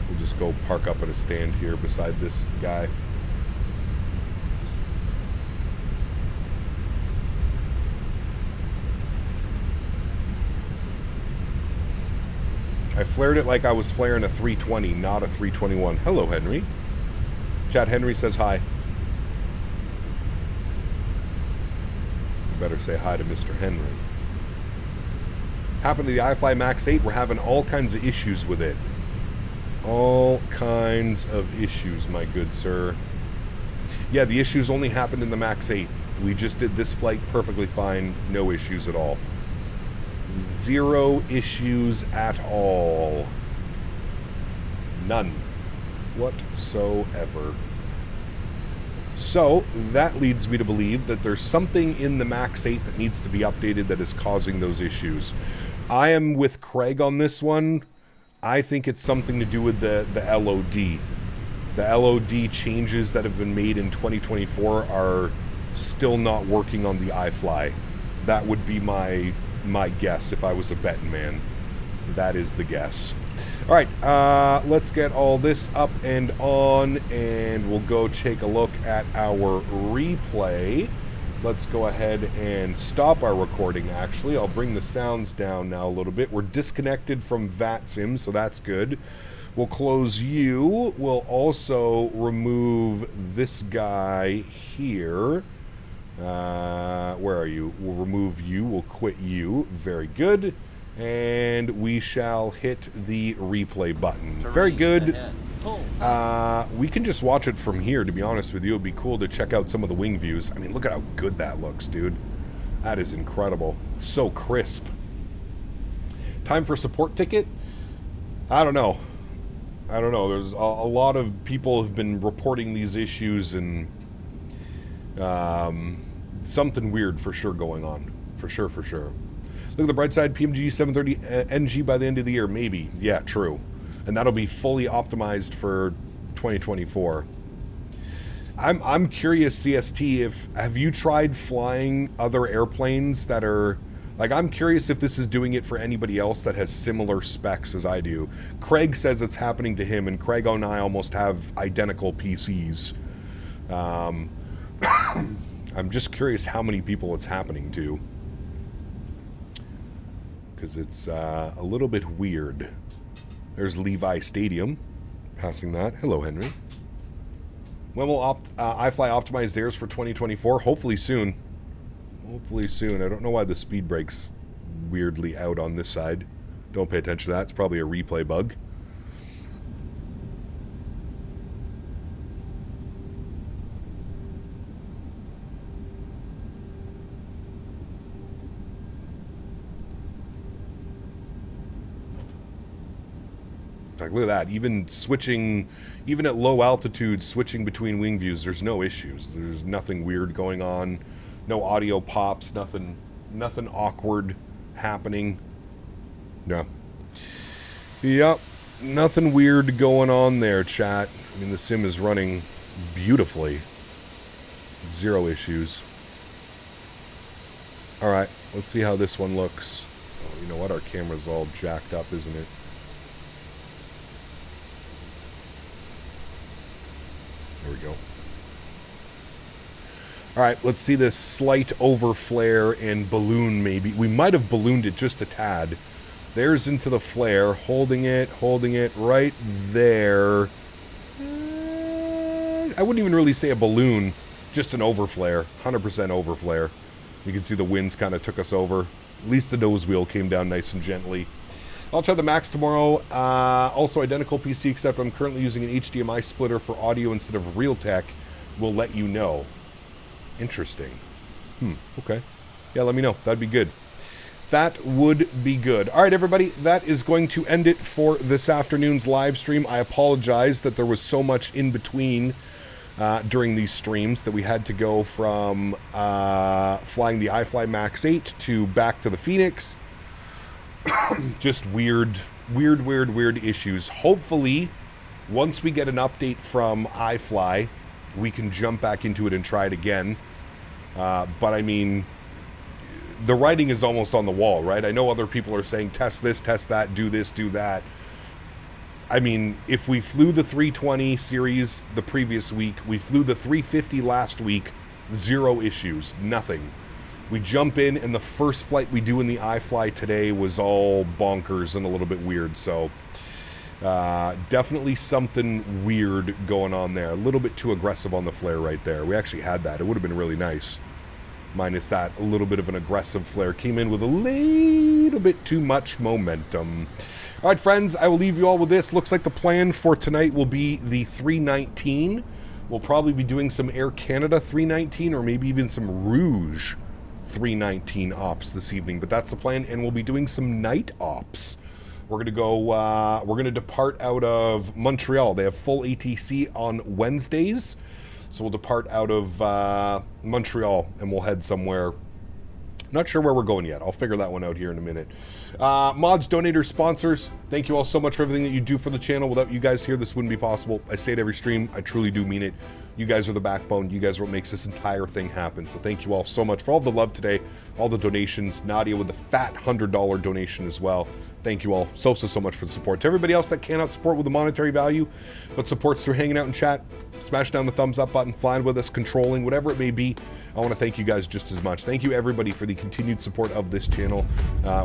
We'll just go park up at a stand here beside this guy. I flared it like I was flaring a 320, not a 321. Hello, Henry. Chat, Henry says hi. You better say hi to Mr. Henry. Happened to the iFly MAX8. We're having all kinds of issues with it. All kinds of issues, my good sir. Yeah, the issues only happened in the MAX8. We just did this flight perfectly fine. No issues at all. 0 issues at all. None whatsoever. So that leads me to believe that there's something in the MAX8 that needs to be updated that is causing those issues. I am with Craig on this one. I think it's something to do with the LOD. The LOD changes that have been made in 2024 are still not working on the iFly. That would be my guess if I was a betting man. That is the guess. All right, let's get all this up and on, and we'll go take a look at our replay. Let's go ahead and stop our recording, actually. I'll bring the sounds down now a little bit. We're disconnected from VATSIM, so that's good. We'll close you. We'll also remove this guy here. Where are you? We'll remove you. We'll quit you. Very good. And we shall hit the replay button. Very good. We can just watch it from here, to be honest with you. It'd be cool to check out some of the wing views. I mean, look at how good that looks, dude. That is incredible. It's so crisp. Time for support ticket? I don't know. I don't know. There's a lot of people have been reporting these issues, and something weird for sure going on. For sure, for sure. Look at the bright side, PMG 730 NG by the end of the year, maybe. Yeah, true. And that'll be fully optimized for 2024. I'm curious, CST, have you tried flying other airplanes that are, like, I'm curious if this is doing it for anybody else that has similar specs as I do. Craig says it's happening to him, and Craig and I almost have identical PCs. I'm just curious how many people it's happening to. because it's a little bit weird. There's Levi Stadium, passing that. Hello, Henry. When will iFly optimize theirs for 2024? Hopefully soon. Hopefully soon. I don't know why the speed brake's weirdly out on this side. Don't pay attention to that. It's probably a replay bug. Like, look at that. Even switching, even at low altitude, switching between wing views, there's no issues. There's nothing weird going on. No audio pops, nothing awkward happening. No. Yep. Nothing weird going on there, chat. I mean, the sim is running beautifully. Zero issues. All right. Let's see how this one looks. Oh, you know what? Our camera's all jacked up, isn't it? There we go. All right, let's see this slight overflare and balloon maybe. We might have ballooned it just a tad. There's into the flare, holding it right there. I wouldn't even really say a balloon, just an overflare, 100% overflare. You can see the winds kind of took us over. At least the nose wheel came down nice and gently. I'll try the Max tomorrow. Also identical PC, except I'm currently using an HDMI splitter for audio instead of Realtek. We'll let you know. Interesting. Okay. Yeah, let me know. That'd be good. That would be good. All right, everybody. That is going to end it for this afternoon's live stream. I apologize that there was so much in between during these streams that we had to go from flying the iFly MAX8 to back to the Phoenix. Just weird issues. Hopefully, once we get an update from iFly, we can jump back into it and try it again. But I mean, the writing is almost on the wall, right? I know other people are saying, test this, test that, do this, do that. I mean, if we flew the 320 series the previous week, we flew the 350 last week, zero issues, nothing. We jump in, and the first flight we do in the iFly today was all bonkers and a little bit weird. So, definitely something weird going on there. A little bit too aggressive on the flare right there. We actually had that. It would have been really nice. Minus that, a little bit of an aggressive flare. Came in with a little bit too much momentum. All right, friends, I will leave you all with this. Looks like the plan for tonight will be the 319. We'll probably be doing some Air Canada 319 or maybe even some Rouge 319 ops this evening, but that's the plan, and we'll be doing some night ops. We're gonna go, we're gonna depart out of Montreal. They have full ATC on Wednesdays, so we'll depart out of Montreal, and we'll head somewhere. Not sure where we're going yet. I'll figure that one out here in a minute. Mods, donators, sponsors, thank you all so much for everything that you do for the channel. Without you guys here, this wouldn't be possible. I say it every stream. I truly do mean it. You guys are the backbone. You guys are what makes this entire thing happen. So thank you all so much for all the love today, all the donations. Nadya with the fat $100 donation as well. Thank you all so much for the support. To everybody else that cannot support with a monetary value, but supports through hanging out in chat, smash down the thumbs up button, flying with us, controlling, whatever it may be, I want to thank you guys just as much. Thank you, everybody, for the continued support of this channel.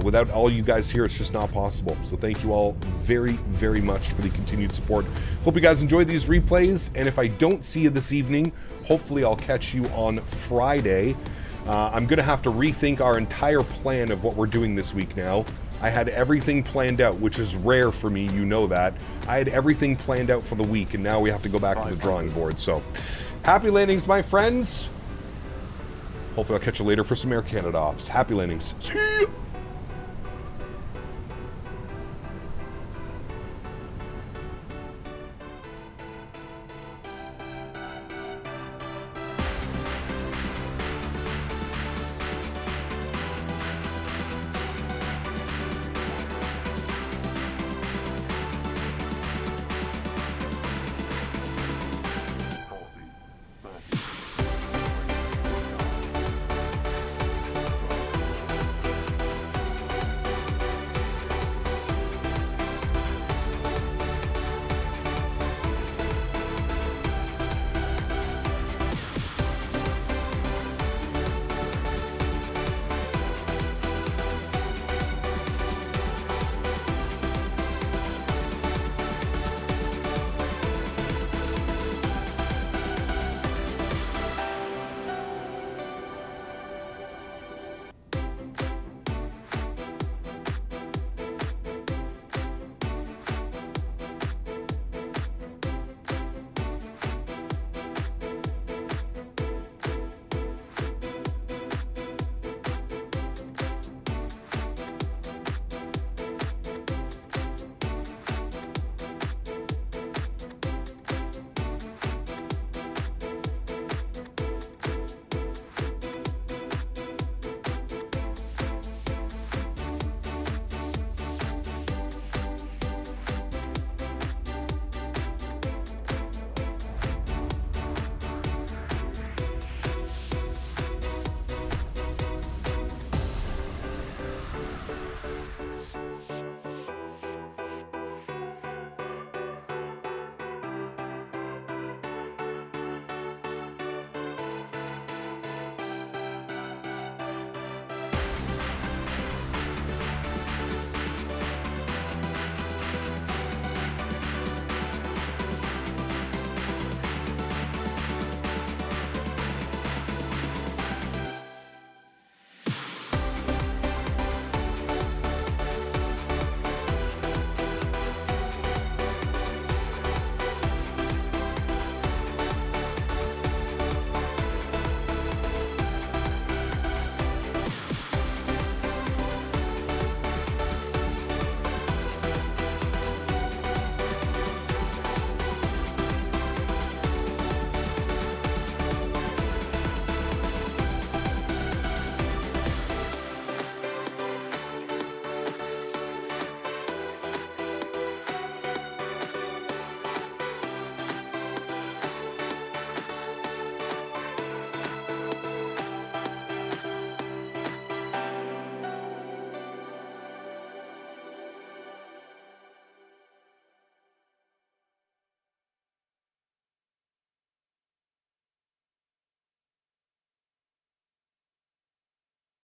Without all you guys here, it's just not possible. So thank you all very, very much for the continued support. Hope you guys enjoy these replays, and if I don't see you this evening, hopefully I'll catch you on Friday. I'm going to have to rethink our entire plan of what we're doing this week now. I had everything planned out, which is rare for me, you know that. I had everything planned out for the week, and now we have to go back to the drawing board. So, happy landings, my friends. Hopefully I'll catch you later for some Air Canada ops. Happy landings. See ya!